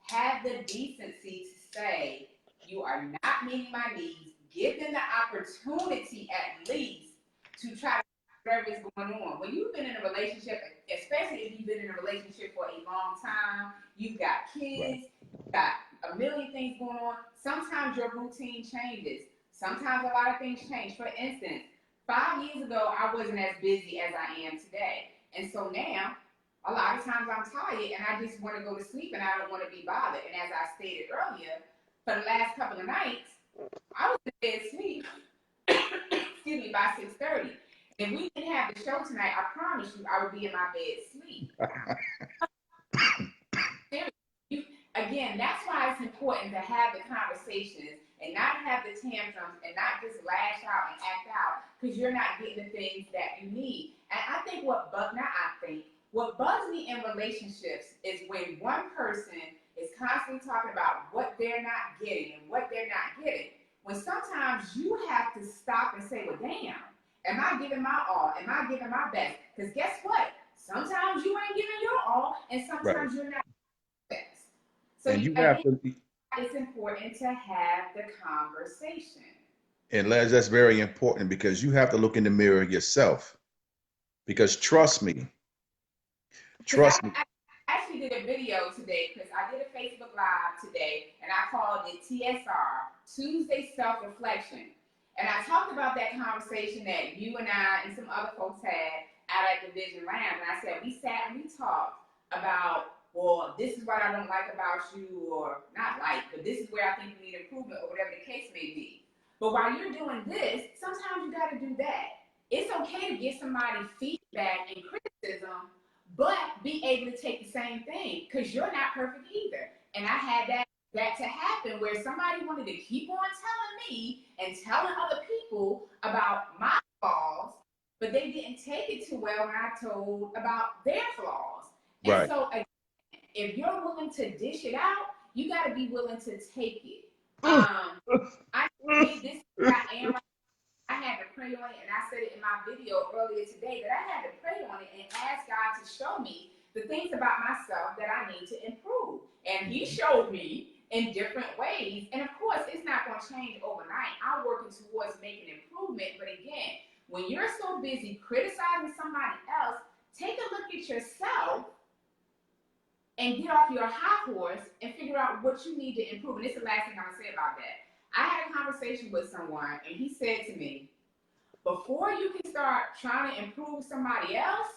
Speaker 1: have the decency to say, you are not meeting my needs. Give them the opportunity at least to try to whatever is going on. When you've been in a relationship, especially if you've been in a relationship for a long time, you've got
Speaker 2: Right.
Speaker 1: kids, got a million things going on. Sometimes your routine changes. Sometimes a lot of things change. For instance, 5 years ago, I wasn't as busy as I am today. And so now, a lot of times I'm tired and I just want to go to sleep and I don't want to be bothered. And as I stated earlier, for the last couple of nights, I was in bed asleep, excuse me, by 6:30. If we didn't have the show tonight, I promise you I would be in my bed asleep. Again, that's why it's important to have the conversations and not have the tantrums and not just lash out and act out because you're not getting the things that you need. And I think what bugs me in relationships is when one person is constantly talking about what they're not getting and what they're not getting. When sometimes you have to stop and say, well, damn, am I giving my all? Am I giving my best? Because guess what? Sometimes you ain't giving your all, and sometimes you're not best. So
Speaker 2: and you have to.
Speaker 1: It's important to have the conversation.
Speaker 2: And Les, that's very important because you have to look in the mirror yourself. Because trust me.
Speaker 1: I actually did a video today, Chris. I did a Facebook Live today, and I called it TSR, Tuesday Self-Reflection. And I talked about that conversation that you and I and some other folks had out at the Vision Lounge. And I said, we sat and we talked about, well, this is what I don't like about you, or not like, but this is where I think you need improvement, or whatever the case may be. But while you're doing this, sometimes you got to do that. It's okay to get somebody feedback and criticism, but be able to take the same thing because you're not perfect either. And I had that to happen where somebody wanted to keep on telling me and telling other people about my flaws, but they didn't take it too well when I told about their flaws. And
Speaker 2: right.
Speaker 1: So again, if you're willing to dish it out, you got to be willing to take it. I did this. I had to pray on it, and I said it in my video earlier today that I had to pray on it and ask God to show me the things about myself that I need to improve. And He showed me in different ways. And of course, it's not going to change overnight. I'm working towards making improvement. But again, when you're so busy criticizing somebody else, take a look at yourself and get off your high horse and figure out what you need to improve. And this is the last thing I'm going to say about that. I had a conversation with someone, and he said to me, before you can start trying to improve somebody else,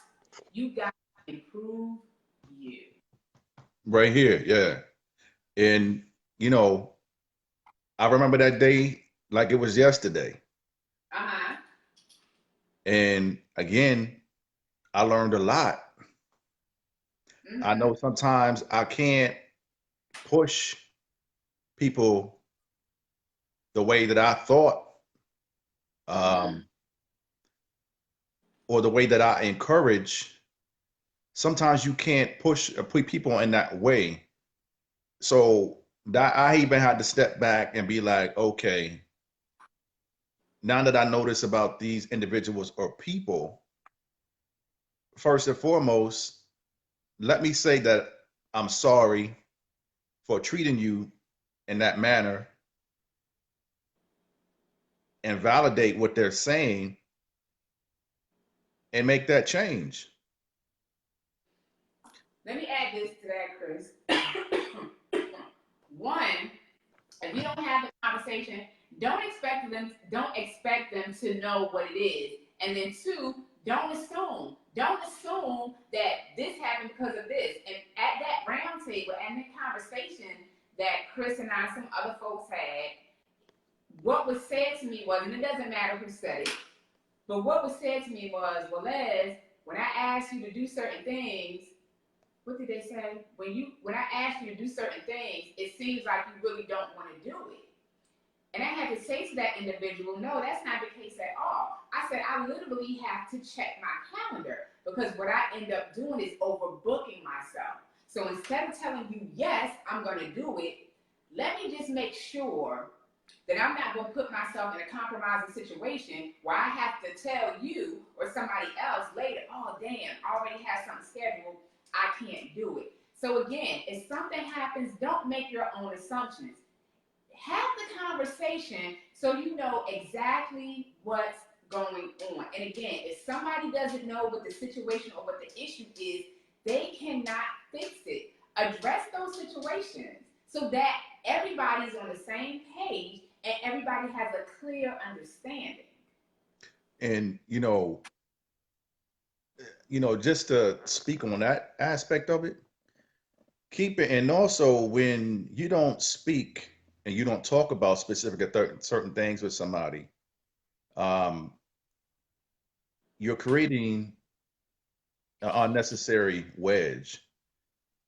Speaker 1: you got to improve you.
Speaker 2: Right here, yeah. And, you know, I remember that day like it was yesterday.
Speaker 1: Uh-huh.
Speaker 2: And again, I learned a lot. Mm-hmm. I know sometimes I can't push people the way that I thought, or the way that I encourage. Sometimes you can't push or put people in that way. So that I even had to step back and be like, okay, now that I know this about these individuals or people, first and foremost, let me say that I'm sorry for treating you in that manner and validate what they're saying and make that change.
Speaker 1: Let me add this to that, Chris. One, if you don't have the conversation, don't expect them to know what it is. And then two, don't assume. Don't assume that this happened because of this. And at that round table and the conversation that Chris and I and some other folks had, what was said to me was, and it doesn't matter who said it, but what was said to me was, well, Les, when I asked you to do certain things, what did they say? When I asked you to do certain things, it seems like you really don't want to do it. And I had to say to that individual, no, that's not the case at all. I said, I literally have to check my calendar because what I end up doing is overbooking myself. So instead of telling you, yes, I'm going to do it, let me just make sure that I'm not going to put myself in a compromising situation where I have to tell you or somebody else later, oh, damn, I already have something scheduled. I can't do it. So again, if something happens, don't make your own assumptions. Have the conversation so you know exactly what's going on. And again, if somebody doesn't know what the situation or what the issue is, they cannot fix it. Address those situations so that everybody's on the same page and everybody has a clear understanding.
Speaker 2: And just to speak on that aspect of it, keep it. And also, when you don't speak and you don't talk about specific certain things with somebody, um, you're creating an unnecessary wedge.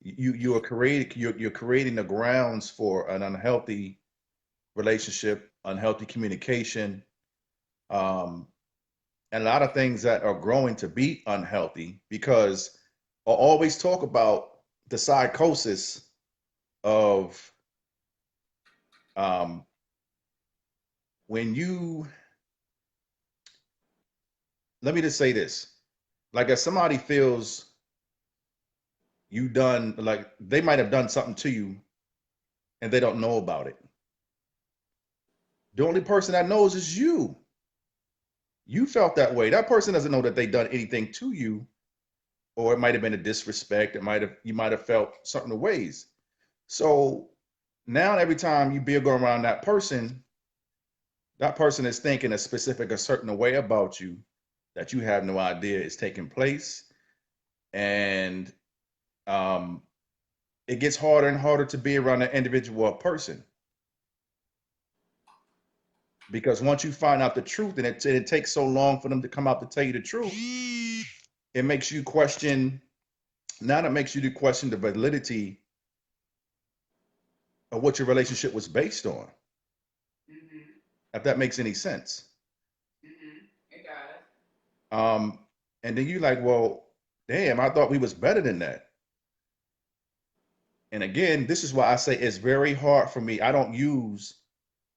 Speaker 2: You're creating the grounds for an unhealthy relationship, unhealthy communication, um, and a lot of things that are growing to be unhealthy because I always talk about the psychosis of um, when you, let me just say this, like if somebody feels you done, like they might have done something to you and they don't know about it. The only person that knows is you. You felt that way. That person doesn't know that they done anything to you, or it might have been a disrespect. You might have felt certain ways. So now every time you be going around that person is thinking a certain way about you that you have no idea is taking place. And um, it gets harder and harder to be around an individual person. Because once you find out the truth, and it takes so long for them to come out to tell you the truth, it makes you question, now it makes you to question the validity of what your relationship was based on.
Speaker 1: Mm-hmm.
Speaker 2: If that makes any sense.
Speaker 1: Mm-hmm. It does.
Speaker 2: Um, and then you like, well, damn, I thought we was better than that. And again, this is why I say it's very hard for me. I don't use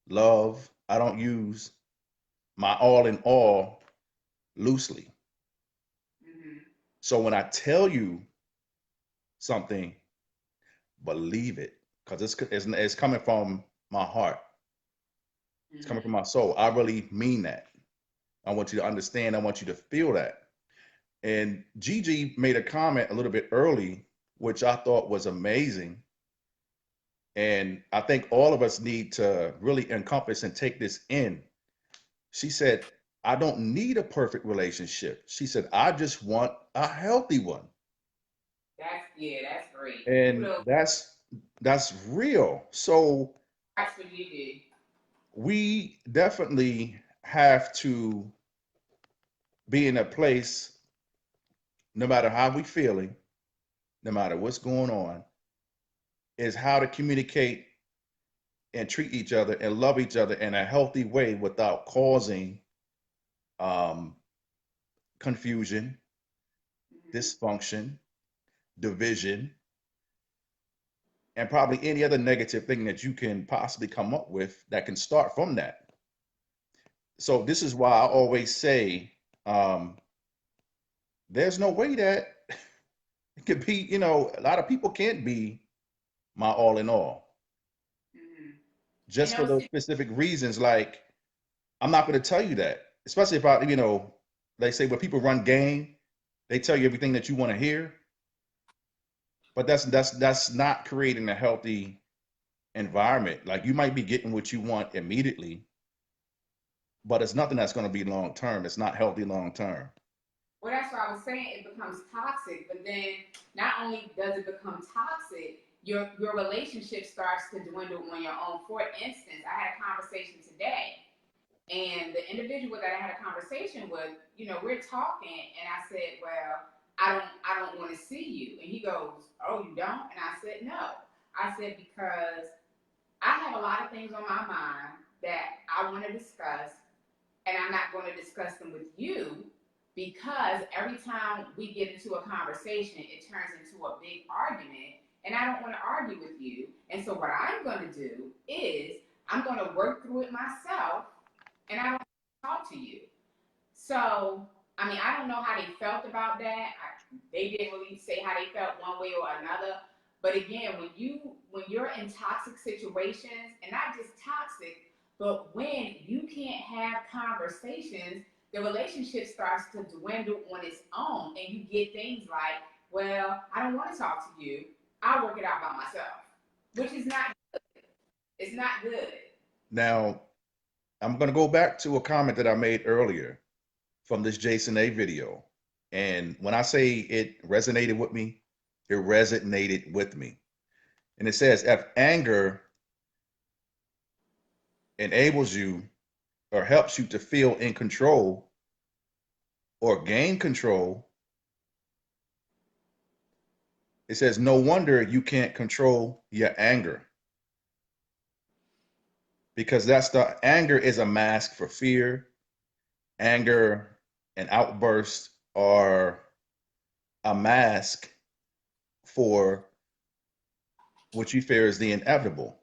Speaker 2: love. I don't use my all in all loosely.
Speaker 1: Mm-hmm.
Speaker 2: So when I tell you something, believe it, because it's coming from my heart. It's coming from
Speaker 1: Mm-hmm.
Speaker 2: my soul. I really mean that. I want you to understand. I want you to feel that. And Gigi made a comment a little bit early, which I thought was amazing. And I think all of us need to really encompass and take this in. She said, I don't need a perfect relationship. She said, I just want a healthy one.
Speaker 1: That's great.
Speaker 2: And
Speaker 1: Kudos.
Speaker 2: that's real. So
Speaker 1: That's what you did.
Speaker 2: we definitely have to be in a place, no matter how we feeling, no matter what's going on, is how to communicate and treat each other and love each other in a healthy way without causing um, confusion,
Speaker 1: Mm-hmm.
Speaker 2: dysfunction, division, and probably any other negative thing that you can possibly come up with that can start from that. So this is why I always say um, there's no way that it could be, a lot of people can't be my all in all
Speaker 1: Mm-hmm. And
Speaker 2: just for those specific reasons. Like, I'm not going to tell you that, especially if they say when people run game, they tell you everything that you want to hear, but that's not creating a healthy environment. Like you might be getting what you want immediately, but it's nothing that's going to be long term. It's not healthy long term.
Speaker 1: well, that's what I was saying. It becomes toxic, but then not only does it become toxic, your relationship starts to dwindle on your own. For instance, I had a conversation today, and the individual that I had a conversation with, we're talking, and I said, "Well, I don't want to see you," and he goes, "Oh, you don't?" And I said, "No." I said because I have a lot of things on my mind that I want to discuss, and I'm not going to discuss them with you because every time we get into a conversation, it turns into a big argument, and I don't want to argue with you. And so, what I'm going to do is I'm going to work through it myself, and I don't talk to you. So, I mean, I don't know how they felt about that. They didn't really say how they felt one way or another. But again, when you're in toxic situations, and not just toxic, but when you can't have conversations, the relationship starts to dwindle on its own, and you get things like, "Well, I don't want to talk to you. I'll work it out by myself," which is not. It's not good.
Speaker 2: Now, I'm going to go back to a comment that I made earlier from this Jason A video. And when I say it resonated with me, it resonated with me. And it says, if anger enables you or helps you to feel in control or gain control, it says, no wonder you can't control your anger. Because that's the anger is a mask for fear. Anger and outbursts are a mask for what you fear is the inevitable.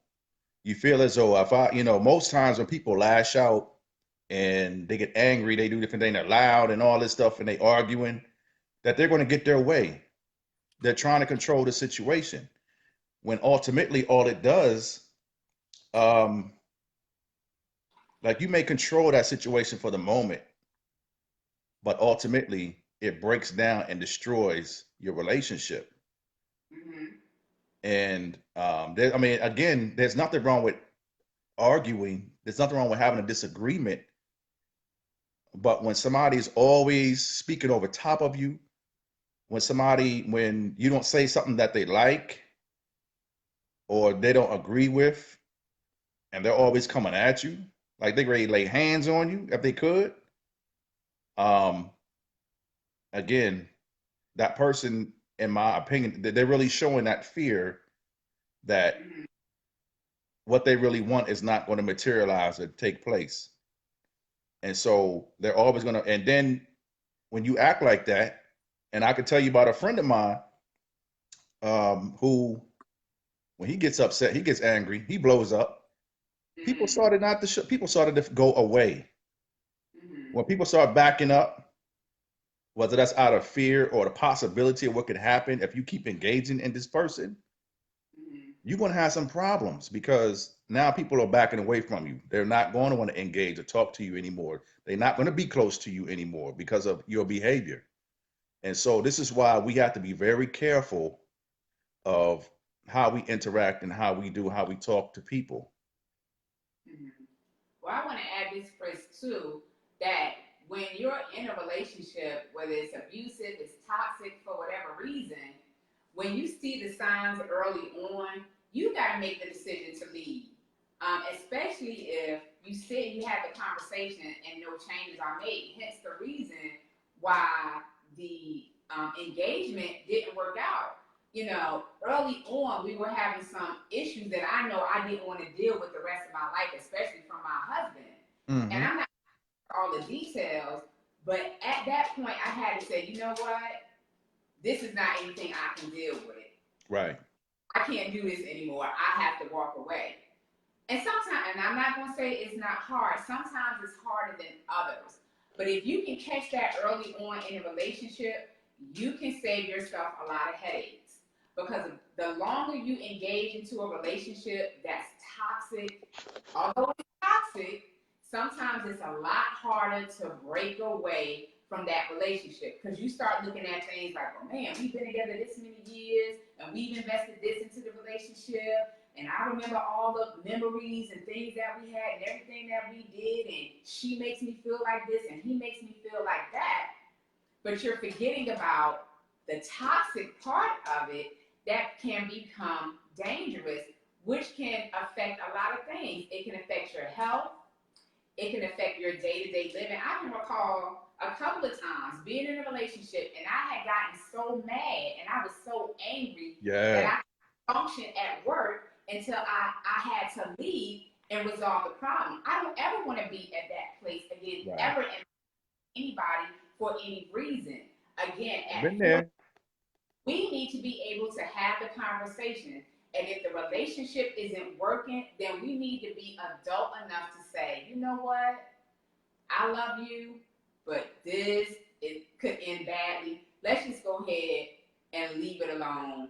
Speaker 2: You feel as though if I, most times when people lash out and they get angry, they do different things, they're loud and all this stuff, and they arguing, that they're going to get their way. They're trying to control the situation. When ultimately all it does, like you may control that situation for the moment, but ultimately it breaks down and destroys your relationship.
Speaker 1: Mm-hmm.
Speaker 2: And again, there's nothing wrong with arguing. There's nothing wrong with having a disagreement. But when somebody's always speaking over top of you, when you don't say something that they like or they don't agree with, and they're always coming at you, like they ready to lay hands on you if they could. Again, that person, in my opinion, they're really showing that fear that
Speaker 1: Mm-hmm.
Speaker 2: what they really want is not going to materialize or take place. And so they're always going to, and then when you act like that, and I could tell you about a friend of mine who, when he gets upset, he gets angry, he blows up. People
Speaker 1: Mm-hmm.
Speaker 2: started not to show, people started to go away.
Speaker 1: Mm-hmm.
Speaker 2: When people start backing up, whether that's out of fear or the possibility of what could happen if you keep engaging in this person,
Speaker 1: Mm-hmm.
Speaker 2: you're going to have some problems because now people are backing away from you. They're not going to want to engage or talk to you anymore. They're not going to be close to you anymore because of your behavior. And so this is why we have to be very careful of how we interact and how we talk to people.
Speaker 1: Mm-hmm. Well, I want to add this phrase too, that when you're in a relationship, whether it's abusive, it's toxic for whatever reason, when you see the signs early on, you got to make the decision to leave. Especially if you said you had the conversation and no changes are made. Hence the reason why the engagement didn't work out. Early on, we were having some issues that I know I didn't want to deal with the rest of my life, especially from my husband. And
Speaker 2: Mm-hmm.
Speaker 1: I'm not all the details, but at that point, I had to say, you know what? This is not anything I can deal with.
Speaker 2: Right.
Speaker 1: I can't do this anymore. I have to walk away. And sometimes, and I'm not going to say it's not hard, sometimes it's harder than others. But if you can catch that early on in a relationship, you can save yourself a lot of headaches. Because the longer you engage into a relationship that's toxic, although it's toxic, sometimes it's a lot harder to break away from that relationship because you start looking at things like, oh man, we've been together this many years and we've invested this into the relationship. And I remember all the memories and things that we had and everything that we did. And she makes me feel like this and he makes me feel like that. But you're forgetting about the toxic part of it that can become dangerous, which can affect a lot of things. It can affect your health. It can affect your day-to-day living. I can recall a couple of times being in a relationship and I had gotten so mad and I was so angry that
Speaker 2: Yeah.
Speaker 1: I functioned at work until I had to leave and resolve the problem. I don't ever want to be at that place again,
Speaker 2: Right.
Speaker 1: ever in anybody for any reason. Again,
Speaker 2: I've
Speaker 1: at
Speaker 2: been
Speaker 1: 40,
Speaker 2: there.
Speaker 1: we need to be able to have the conversation. And if the relationship isn't working, then we need to be adult enough to say, you know what? I love you, but this it could end badly. Let's just go ahead and leave it alone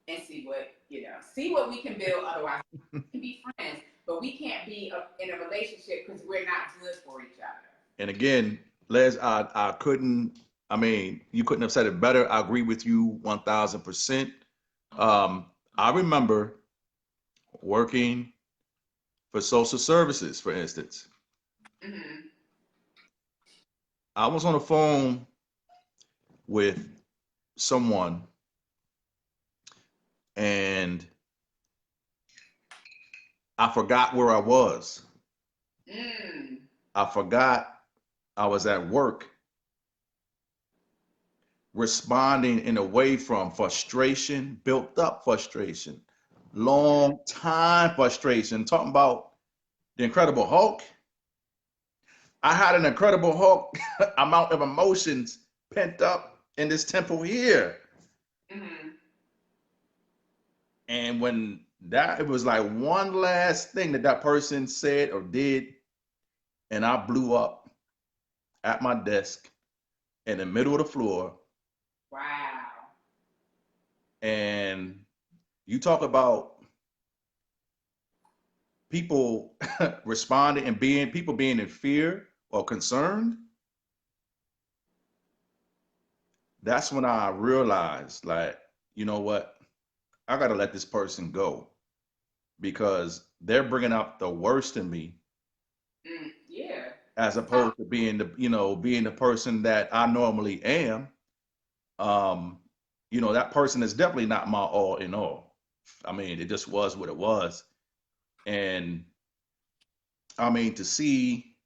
Speaker 1: and see what we can build. Otherwise, we can be friends, but we can't be in a relationship because we're not good for each other.
Speaker 2: And again, Les, I couldn't, I mean, you couldn't have said it better. I agree with you 1000%. I remember working for social services, for instance.
Speaker 1: Mm-hmm.
Speaker 2: I was on the phone with someone and I forgot where I was.
Speaker 1: Mm.
Speaker 2: I forgot I was at work responding in a way from frustration, built up frustration, long time frustration, talking about the Incredible Hulk. I had an Incredible Hulk amount of emotions pent up in this temple here.
Speaker 1: Mm-hmm.
Speaker 2: And when that, it was like one last thing that that person said or did, and I blew up at my desk in the middle of the floor.
Speaker 1: Wow.
Speaker 2: And you talk about people responding and people being in fear or concerned. That's when I realized, like, you know what? I got to let this person go because they're bringing out the worst in me
Speaker 1: Yeah.
Speaker 2: as opposed to being being the person that I normally am. Um, that person is definitely not my all in all. I mean, it just was what it was. And I mean, to see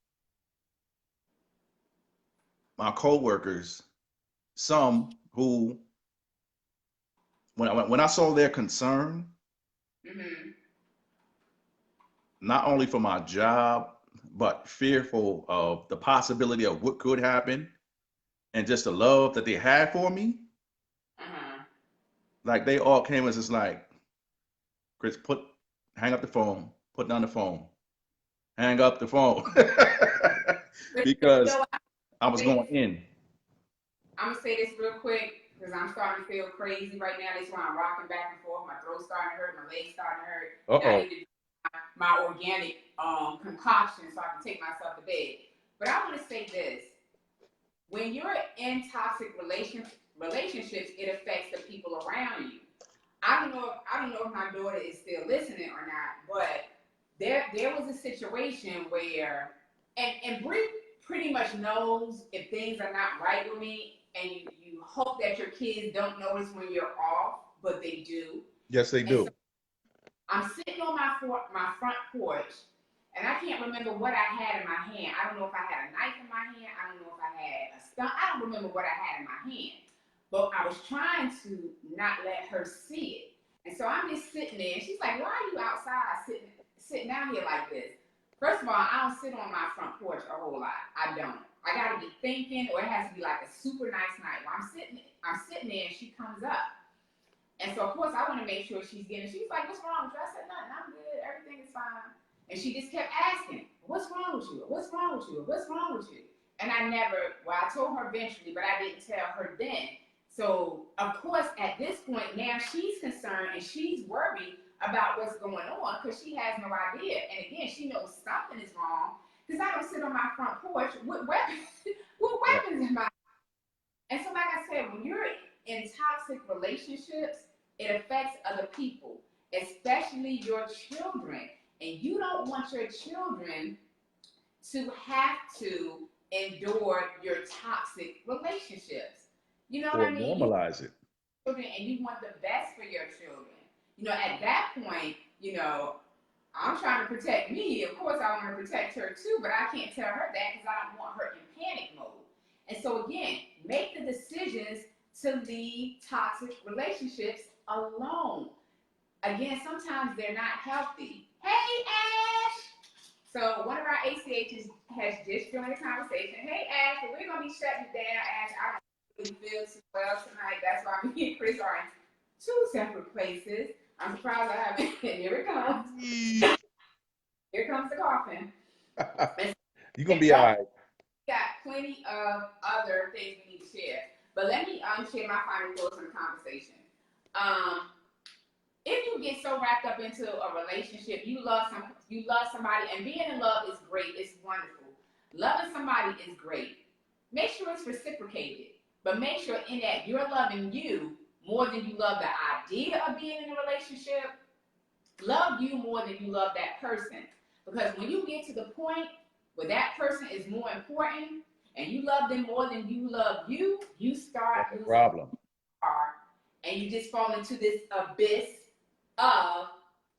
Speaker 2: my coworkers, some who, when I saw their concern,
Speaker 1: Mm-hmm.
Speaker 2: not only for my job, but fearful of the possibility of what could happen and just the love that they had for me,
Speaker 1: Uh-huh.
Speaker 2: like they all came as just like, Chris, hang up the phone, put down the phone, hang up the phone,
Speaker 1: But you
Speaker 2: because
Speaker 1: know,
Speaker 2: I was going in.
Speaker 1: I'm gonna say this real quick because I'm starting to feel crazy right now. That's why I'm rocking back and forth. My throat's starting to hurt. My legs starting to hurt. And I
Speaker 2: Uh-oh.
Speaker 1: need to do my organic concoction so I can take myself to bed. But I want to say this: when you're in toxic relationships, it affects the people around you. I don't know if my daughter is still listening or not, but there was a situation where and Bree pretty much knows if things are not right with me, and you hope that your kids don't notice when you're off, but they do.
Speaker 2: Yes, they
Speaker 1: And so
Speaker 2: do.
Speaker 1: I'm sitting on my front porch, and I can't remember what I had in my hand. I don't know if I had a knife in my hand. I don't know if I had a stump. I don't remember what I had in my hand. But I was trying to not let her see it. And so I'm just sitting there, and she's like, "Why are you outside sitting down here like this?" First of all, I don't sit on my front porch a whole lot. I don't. I gotta be thinking, or it has to be like a super nice night. While I'm sitting there, and she comes up. And so, of course, I want to make sure she's getting. She's like, "What's wrong with you?" I said, "Nothing. I'm good. Everything is fine." And she just kept asking, "What's wrong with you? What's wrong with you? What's wrong with you?" And I never. Well, I told her eventually, but I didn't tell her then. So, of course, at this point now, she's concerned and she's worried about what's going on because she has no idea. And again, she knows something is wrong because I don't sit on my front porch with weapons. With weapons in my. And so, like I said, when you're in toxic relationships, it affects other people, especially your children. And you don't want your children to have to endure your toxic relationships. You know what
Speaker 2: Or
Speaker 1: I mean? You
Speaker 2: normalize it.
Speaker 1: children and you want the best for your children. At that point, I'm trying to protect me. Of course, I want to protect her too, but I can't tell her that because I don't want her in panic mode. And so, again, make the decisions to leave toxic relationships alone. Again, sometimes they're not healthy. Hey, Ash! So, one of our ACHs has just joined the conversation. Hey, Ash, so we're going to be shutting it down. Ash, I don't really feel too well tonight. That's why me and Chris are in two separate places. I'm surprised I haven't. Here it comes. Here comes the coughing.
Speaker 2: You're going to be all right.
Speaker 1: Got plenty of other things we need to share. But let me share my final thoughts on the conversation. If you get so wrapped up into a relationship, you love somebody, and being in love is great. It's wonderful. Loving somebody is great. Make sure it's reciprocated, but make sure in that you're loving you more than you love the idea of being in a relationship. Love you more than you love that person. Because when you get to the point where that person is more important and you love them more than you love you, you start
Speaker 2: That's a
Speaker 1: losing
Speaker 2: problem.
Speaker 1: are, and you just fall into this abyss of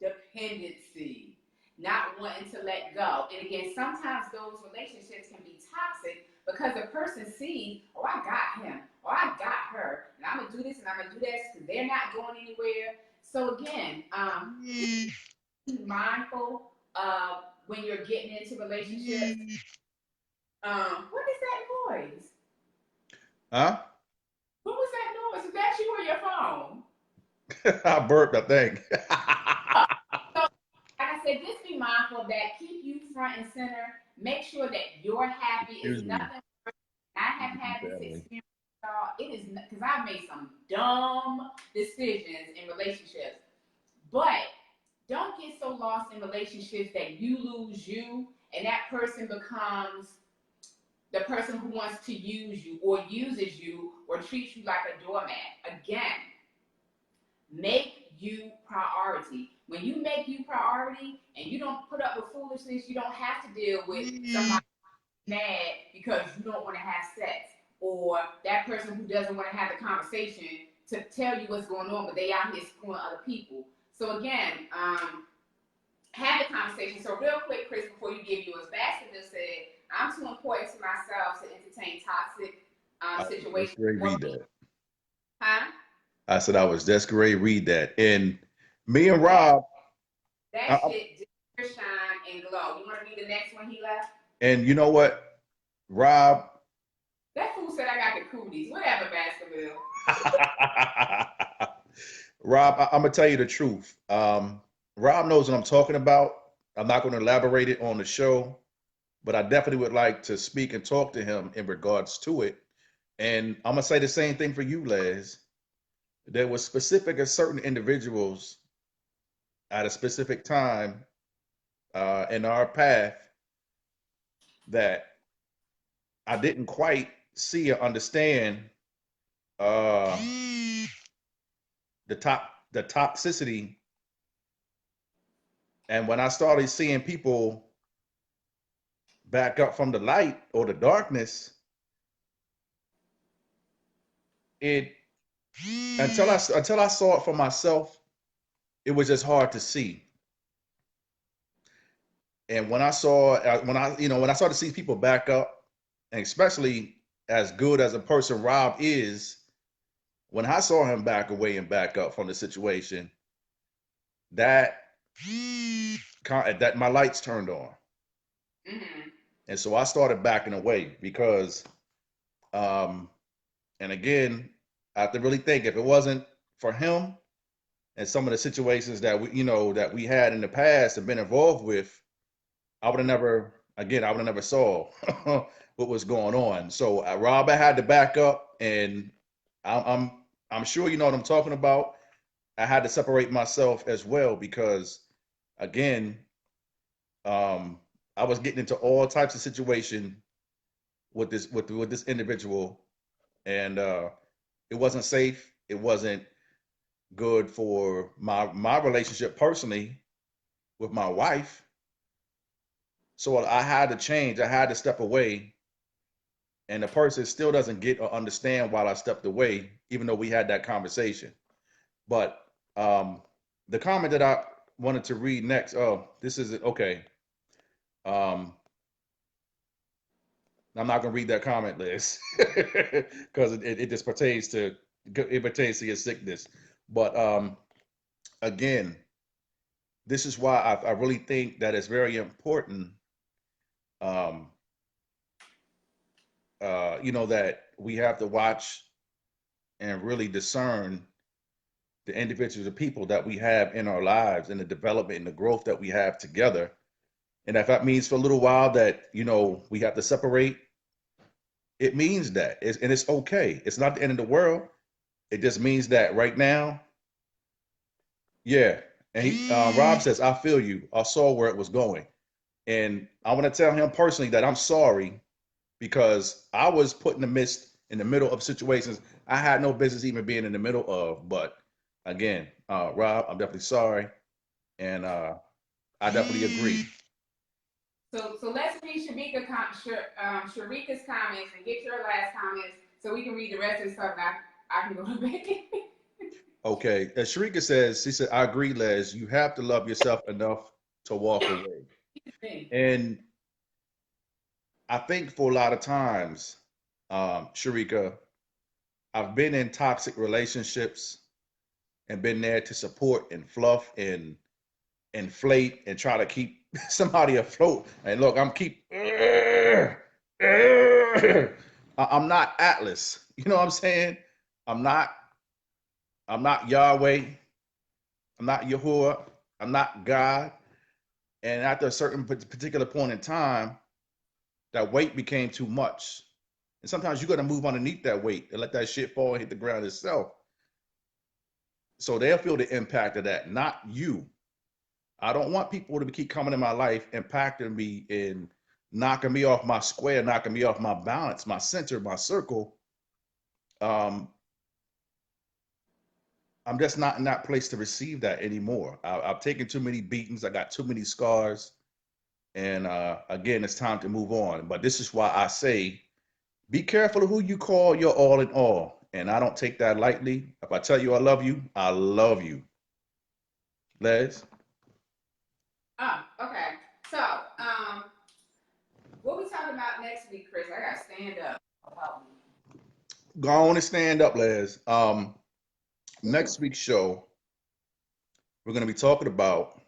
Speaker 1: dependency, not wanting to let go. And again, sometimes those relationships can be toxic because the person sees, oh, I got him, or I got her, and I'm gonna do this and I'm gonna do that because they're not going anywhere. So again, be mindful of when you're getting into relationships. What is that noise?
Speaker 2: Huh?
Speaker 1: What was that noise? Is that you or your phone?
Speaker 2: I burped, I think.
Speaker 1: So, like I said, just be mindful of that. Keep you front and center. Make sure that you're happy. It's
Speaker 2: Excuse me.
Speaker 1: nothing. I have had this
Speaker 2: Family.
Speaker 1: experience, y'all. It is because I've made some dumb decisions in relationships. But don't get so lost in relationships that you lose you and that person becomes the person who wants to use you or uses you or treats you like a doormat. Again, make you priority. When you make you priority and you don't put up with foolishness, you don't have to deal with somebody mad because you don't want to have sex, or that person who doesn't want to have the conversation to tell you what's going on, but they out here screwing other people. So again, have the conversation. So real quick, Chris, before you give yours, Baskerville said, I'm too important to myself to entertain toxic situations.
Speaker 2: Read that.
Speaker 1: Huh?
Speaker 2: I said I was just ready to read that. And me and Rob.
Speaker 1: That shit did shine and glow. You want to read the next one he left?
Speaker 2: And you know what, Rob?
Speaker 1: That fool said I got the cooties. Whatever, Baskerville.
Speaker 2: Rob, I'm gonna tell you the truth. Rob knows what I'm talking about. I'm not going to elaborate it on the show, but I definitely would like to speak and talk to him in regards to it. And I'm gonna say the same thing for you, Les. There was specific as certain individuals at a specific time in our path that I didn't quite see or understand uh, the toxicity. And when I started seeing people back up from the light or the darkness, it until I saw it for myself, it was just hard to see. And when I saw when I started to see people back up, and especially as good as a person Rob is, when I saw him back away and back up from the situation, that my lights turned on.
Speaker 1: Mm-hmm.
Speaker 2: And so I started backing away because and again, I have to really think, if it wasn't for him and some of the situations that we had in the past and been involved with, I would have never saw what was going on. So Rob, I had to back up, and I'm sure you know what I'm talking about. I had to separate myself as well because, again, I was getting into all types of situation with this individual, and it wasn't safe. It wasn't good for my relationship personally with my wife. So I had to change. I had to step away, and the person still doesn't get or understand why I stepped away, even though we had that conversation. But the comment that I wanted to read next. Oh, this is okay. I'm not gonna read that comment, Liz, because it just pertains to your sickness. But again, this is why I really think that it's very important, um, that we have to watch and really discern the individuals, the people that we have in our lives, and the development and the growth that we have together. And if that means for a little while that we have to separate, it means that, and it's okay. It's not the end of the world. It just means that right now, yeah. And Rob says, "I feel you. I saw where it was going," and I want to tell him personally that I'm sorry because I was put in the middle of situations I had no business even being in the middle of. But again, Rob, I'm definitely sorry, and I definitely agree.
Speaker 1: So let's read Sharika's comments and get your last comments so we can read the rest of the stuff and I can go to bed.
Speaker 2: Okay. As Sharika says, she said, I agree, Les. You have to love yourself enough to walk away. And I think for a lot of times, Sharika, I've been in toxic relationships and been there to support and fluff and inflate and try to keep somebody afloat. And look, I'm not Atlas. You know what I'm saying? I'm not Yahweh. I'm not Yahuwah. I'm not God. And after a certain particular point in time, that weight became too much. And sometimes you got to move underneath that weight and let that shit fall and hit the ground itself. So they'll feel the impact of that, not you. I don't want people to keep coming in my life, impacting me and knocking me off my square, knocking me off my balance, my center, my circle. I'm just not in that place to receive that anymore. I've taken too many beatings. I got too many scars. And again, it's time to move on. But this is why I say, be careful of who you call your all in all. And I don't take that lightly. If I tell you I love you, I love you. Les?
Speaker 1: Oh, okay. So, what we talking about next week, Chris? I gotta stand up.
Speaker 2: Go on and stand up, Les. Next week's show, we're going to be talking about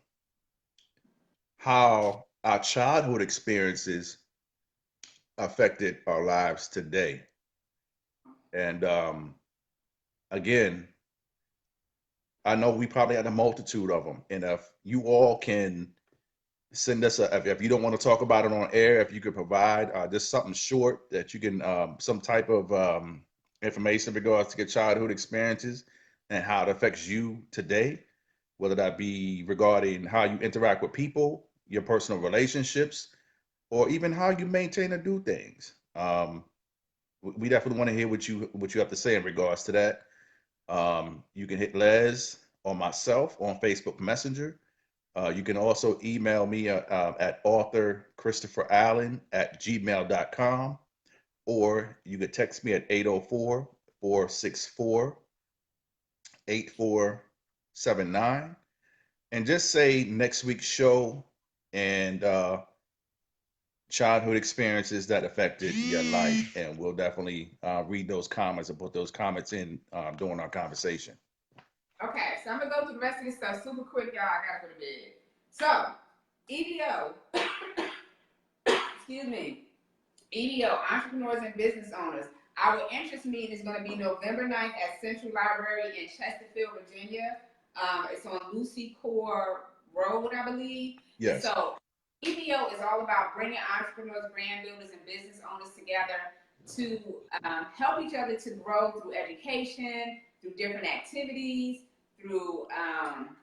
Speaker 2: how our childhood experiences affected our lives today. And again, I know we probably had a multitude of them. And if you all can send us if you don't want to talk about it on air, if you could provide just something short that you can, some type of information in regards to your childhood experiences and how it affects you today, whether that be regarding how you interact with people, your personal relationships, or even how you maintain and do things. We definitely want to hear what you have to say in regards to that. You can hit Les or myself on Facebook Messenger. You can also email me at authorchristopherallen@gmail.com, or you could text me at 804-464-8479, and just say next week's show and childhood experiences that affected your life, and we'll definitely read those comments and put those comments in during our conversation.
Speaker 1: Okay, so I'm gonna go through the rest of this stuff super quick, y'all. I gotta go to bed. So, EDO, excuse me, EDO, Entrepreneurs and Business Owners. Our interest meeting is going to be November 9th at Central Library in Chesterfield, Virginia. It's on Lucy Core Road, I believe.
Speaker 2: Yes.
Speaker 1: And so, EDO is all about bringing entrepreneurs, brand builders, and business owners together to help each other to grow through education, through different activities, through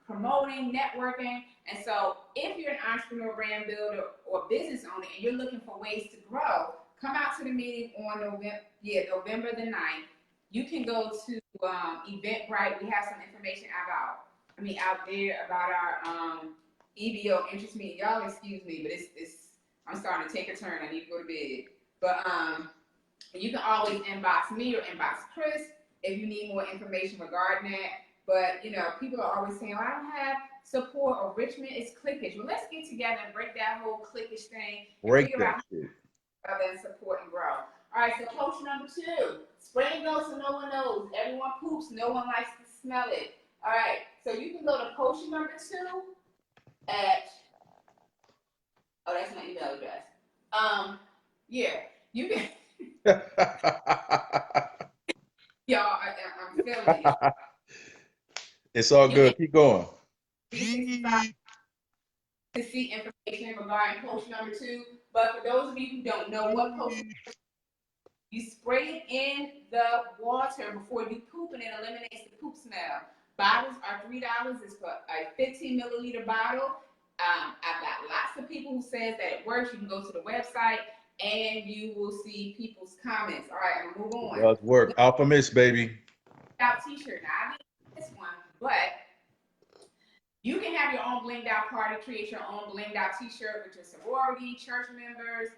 Speaker 1: promoting, networking. And so if you're an entrepreneur, brand builder, or business owner, and you're looking for ways to grow, come out to the meeting on November the 9th. You can go to Eventbrite. We have some information out there about our EBO interest meeting. Y'all excuse me, but I'm starting to take a turn. I need to go to bed. But you can always inbox me or inbox Chris if you need more information regarding that. But, people are always saying, well, I don't have support, or Richmond is cliquish. Well, let's get together and break that whole cliquish thing and figure out how to support and grow. All right, so potion number 2, spray and go so no one knows. Everyone poops, no one likes to smell it. All right, so you can go to potion number 2 at, that's my email address. You can. Y'all, I'm feeling it.
Speaker 2: It's all good. Keep going.
Speaker 1: 365 to see information regarding potion number 2. But for those of you who don't know what potion, you spray it in the water before you poop, and it eliminates the poop smell. Bottles are $3. It's for a 15 milliliter bottle. I've got lots of people who says that it works. You can go to the website and you will see people's comments. All right, I'm gonna move on.
Speaker 2: It does work. Alpha Miss, baby.
Speaker 1: Out t-shirt. Now I didn't this one, but You can have your own blinged out party, create your own blinged out t-shirt with your sorority, church members,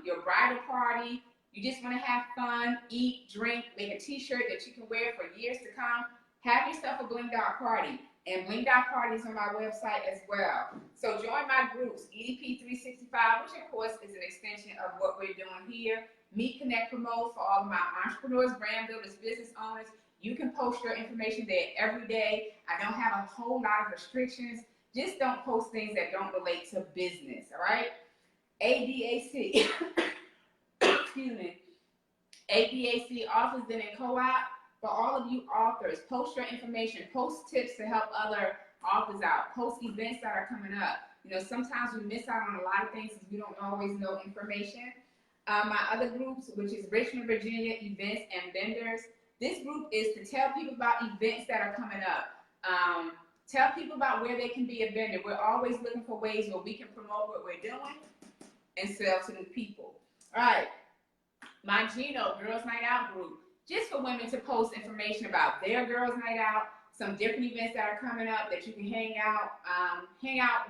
Speaker 1: your bridal party. You just want to have fun, eat, drink, make a t-shirt that you can wear for years to come. Have yourself a blinged out party. And blinged out parties on my website as well. So join my groups, EDP365, which of course is an extension of what we're doing here. Meet, Connect, Promote for all of my entrepreneurs, brand builders, business owners. You can post your information there every day. I don't have a whole lot of restrictions. Just don't post things that don't relate to business, all right? ADAC, excuse me, ADAC, Authors Then and Co-op. For all of you authors, post your information, post tips to help other authors out, post events that are coming up. You know, sometimes we miss out on a lot of things because we don't always know information. My other groups, which is Richmond, Virginia, events and vendors. This group is to tell people about events that are coming up. Tell people about where they can be a vendor. We're always looking for ways where we can promote what we're doing and sell to new people. All right, my Gino Girls Night Out group. Just for women to post information about their girls' night out, some different events that are coming up that you can hang out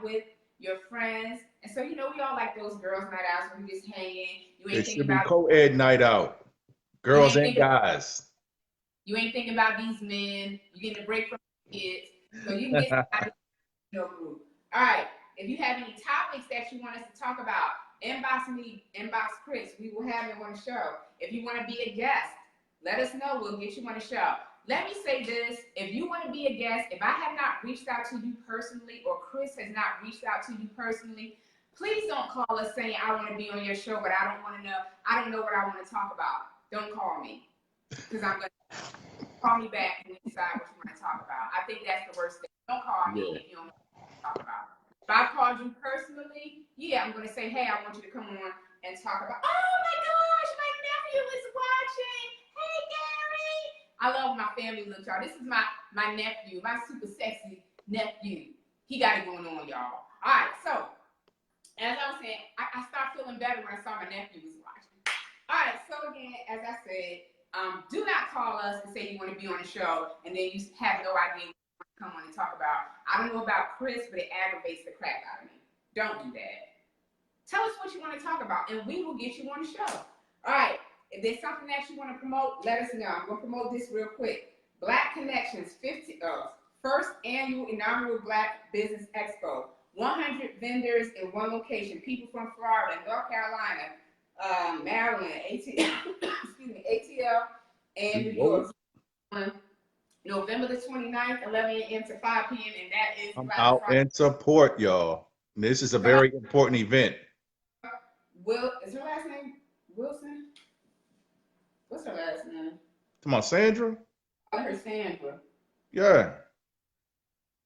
Speaker 1: with your friends. And so, you know, we all like those girls' night outs where we just hanging. You ain't
Speaker 2: It
Speaker 1: thinking
Speaker 2: should be
Speaker 1: about
Speaker 2: co-ed night out, girls and guys.
Speaker 1: You ain't thinking about these men. You getting a break from kids, so you can get out of your group. All right. If you have any topics that you want us to talk about, inbox me, inbox Chris. We will have you on the show. If you want to be a guest, let us know. We'll get you on the show. Let me say this. If you want to be a guest, if I have not reached out to you personally or Chris has not reached out to you personally, please don't call us saying, I want to be on your show, but I don't want to know. I don't know what I want to talk about. Don't call me because I'm going to call me back and decide what you want to talk about. I think that's the worst thing. Don't call me if you don't know what to talk about. If I called you personally, yeah, I'm going to say, hey, I want you to come on and talk about, oh my gosh, my nephew is watching. Hey, Gary. I love my family look, y'all. This is my nephew, my super sexy nephew. He got it going on, y'all. All right, so as I was saying, I started feeling better when I saw my nephew was watching. All right, so again, as I said, do not call us and say you want to be on the show and then you have no idea what you want to come on and talk about. I don't know about Chris, but it aggravates the crap out of me. Don't do that. Tell us what you want to talk about and we will get you on the show. All right. If there's something that you want to promote, let us know. I'm going to promote this real quick. Black Connections, first annual inaugural Black Business Expo. 100 vendors in one location. People from Florida, North Carolina, Maryland, ATL, and New York. November the 29th, 11 a.m. to 5 p.m. And that is
Speaker 2: I'm
Speaker 1: Black
Speaker 2: out
Speaker 1: Friday.
Speaker 2: in support, y'all. This is a very important event.
Speaker 1: Is her last name Wilson? What's her last name?
Speaker 2: Come on, Sandra?
Speaker 1: I call her Sandra.
Speaker 2: Yeah.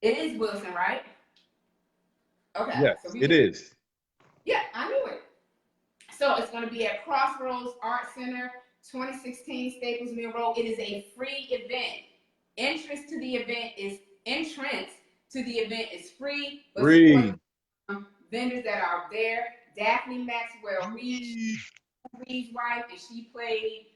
Speaker 1: It is Wilson, right? Okay.
Speaker 2: Yes,
Speaker 1: so
Speaker 2: it is.
Speaker 1: Yeah, I knew it. So it's going to be at Crossroads Art Center, 2016 Staples Mill Road. It is a free event. Entrance to the event is free.
Speaker 2: Free.
Speaker 1: Vendors that are there. Daphne Maxwell Reed's wife, and she played.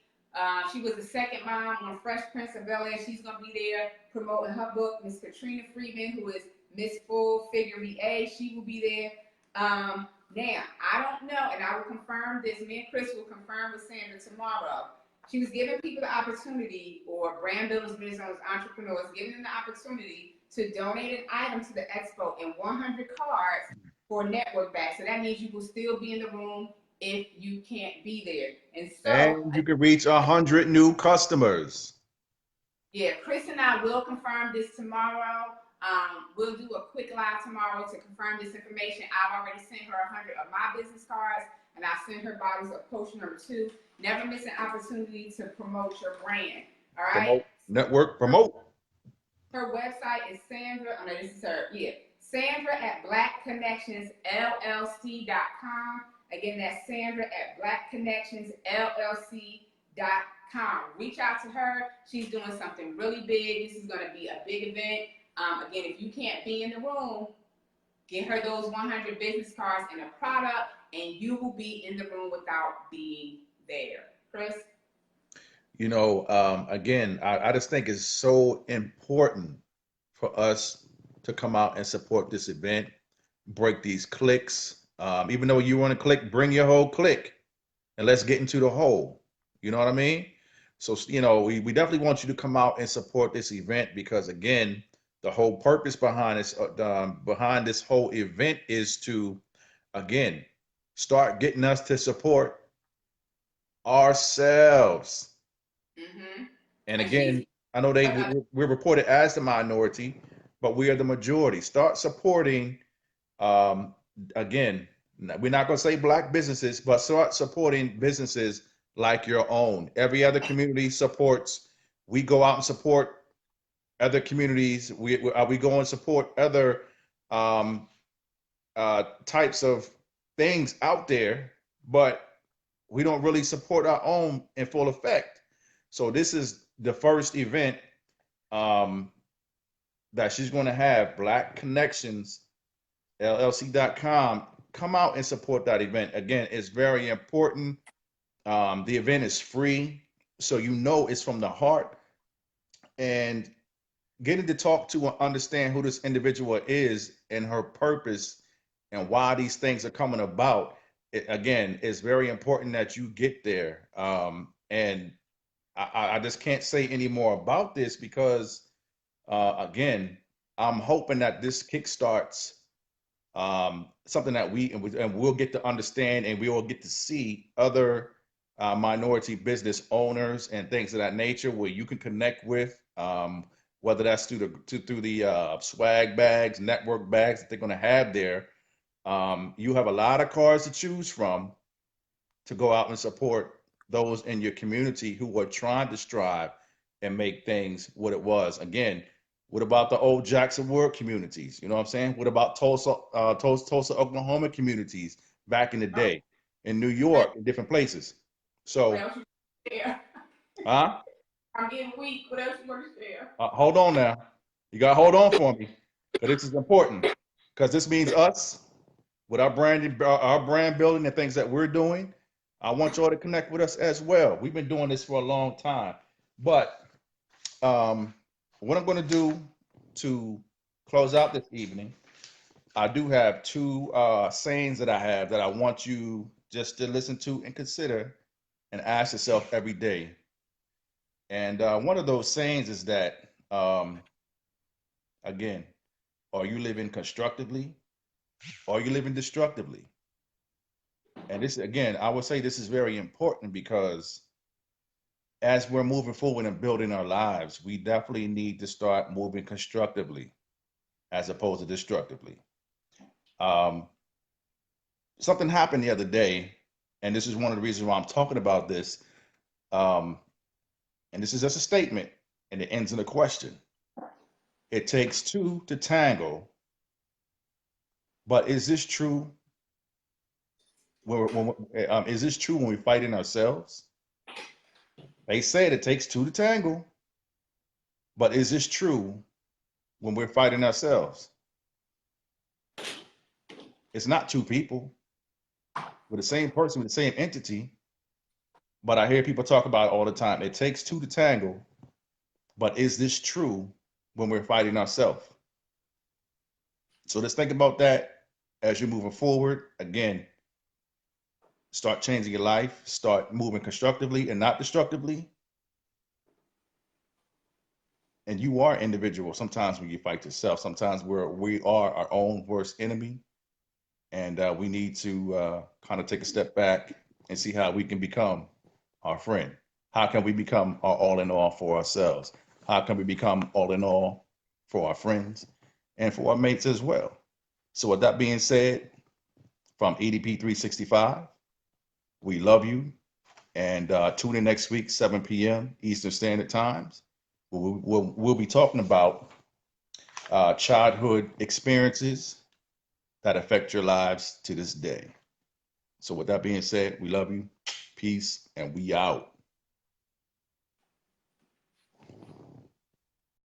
Speaker 1: She was the second mom on Fresh Prince of Bel-Air. She's gonna be there promoting her book. Miss Katrina Friedman, who is Miss Full Figure VA, she will be there. Now I don't know, and I will confirm this. Me and Chris will confirm with Sandra tomorrow. She was giving people the opportunity, or brand builders, business owners, entrepreneurs, giving them the opportunity to donate an item to the expo and 100 cards for network back. So that means you will still be in the room if you can't be there.
Speaker 2: And you can reach 100 new customers.
Speaker 1: Yeah, Chris and I will confirm this tomorrow. We'll do a quick live tomorrow to confirm this information. I've already sent her 100 of my business cards, and I sent her bottles of potion number 2. Never miss an opportunity to promote your brand. All right?
Speaker 2: Promote. Network, promote.
Speaker 1: Her website is Sandra. Oh, no, this is her. Yeah. Sandra at blackconnectionsllc.com. Again, that's Sandra at blackconnectionsllc.com. Reach out to her. She's doing something really big. This is going to be a big event. Again, if you can't be in the room, get her those 100 business cards and a product, and you will be in the room without being there. Chris?
Speaker 2: You know, again, I just think it's so important for us to come out and support this event, break these cliques. Even though you want to click, bring your whole clique and let's get into the whole. You know what I mean? So, we definitely want you to come out and support this event because, again, the whole purpose behind this whole event is to, again, start getting us to support ourselves.
Speaker 1: Mm-hmm.
Speaker 2: And
Speaker 1: And she's
Speaker 2: again, I know we're reported as the minority, but we are the majority. Start supporting. Um, Again, we're not going to say black businesses, but start supporting businesses like your own. Every other community supports. We go out and support other communities. We go and support other um, types of things out there, but we don't really support our own in full effect. So this is the first event um, that she's going to have. Black Connections LLC.com. Come out and support that event. Again, it's very important. The event is free, so it's from the heart. And getting to talk to and understand who this individual is and her purpose and why these things are coming about. Again, it's very important that you get there. And I just can't say any more about this because, again, I'm hoping that this kickstarts something that we'll get to understand and we will get to see other minority business owners and things of that nature where you can connect with, whether that's through the swag bags, network bags that they're going to have there. You have a lot of cards to choose from to go out and support those in your community who are trying to strive and make things what it was. Again, what about the old Jackson Ward communities? You know what I'm saying? What about Tulsa, Oklahoma communities back in the day, in New York, in different places?
Speaker 1: what
Speaker 2: So,
Speaker 1: else you share?
Speaker 2: huh?
Speaker 1: I'm getting weak. What else you want to share?
Speaker 2: Hold on now. You got to hold on for me because this is important because this means us with our branding, our brand building and things that we're doing. I want y'all to connect with us as well. We've been doing this for a long time, but what I'm going to do to close out this evening, I do have two sayings that I have that I want you just to listen to and consider and ask yourself every day. And one of those sayings is that, again, are you living constructively or are you living destructively? And this, again, I would say this is very important because as we're moving forward and building our lives, we definitely need to start moving constructively as opposed to destructively. Um, Something happened the other day, and this is one of the reasons why I'm talking about this. Um, and this is just a statement, and it ends in a question. It takes two to tango, but is this true? Is this true when we're fighting ourselves? They said it takes two to tango, but is this true when we're fighting ourselves? It's not two people with the same person, with the same entity, but I hear people talk about it all the time. It takes two to tango, but is this true when we're fighting ourselves? So let's think about that as you're moving forward. Again, start changing your life, start moving constructively and not destructively. And you are individual. Sometimes when you fight yourself, sometimes we are our own worst enemy. And we need to kind of take a step back and see how we can become our friend. How can we become our all in all for ourselves? How can we become all in all for our friends and for our mates as well? So with that being said, from EDP365, we love you. And tune in next week, 7 p.m. Eastern Standard Times. We'll be talking about childhood experiences that affect your lives to this day. So with that being said, we love you. Peace, and we out.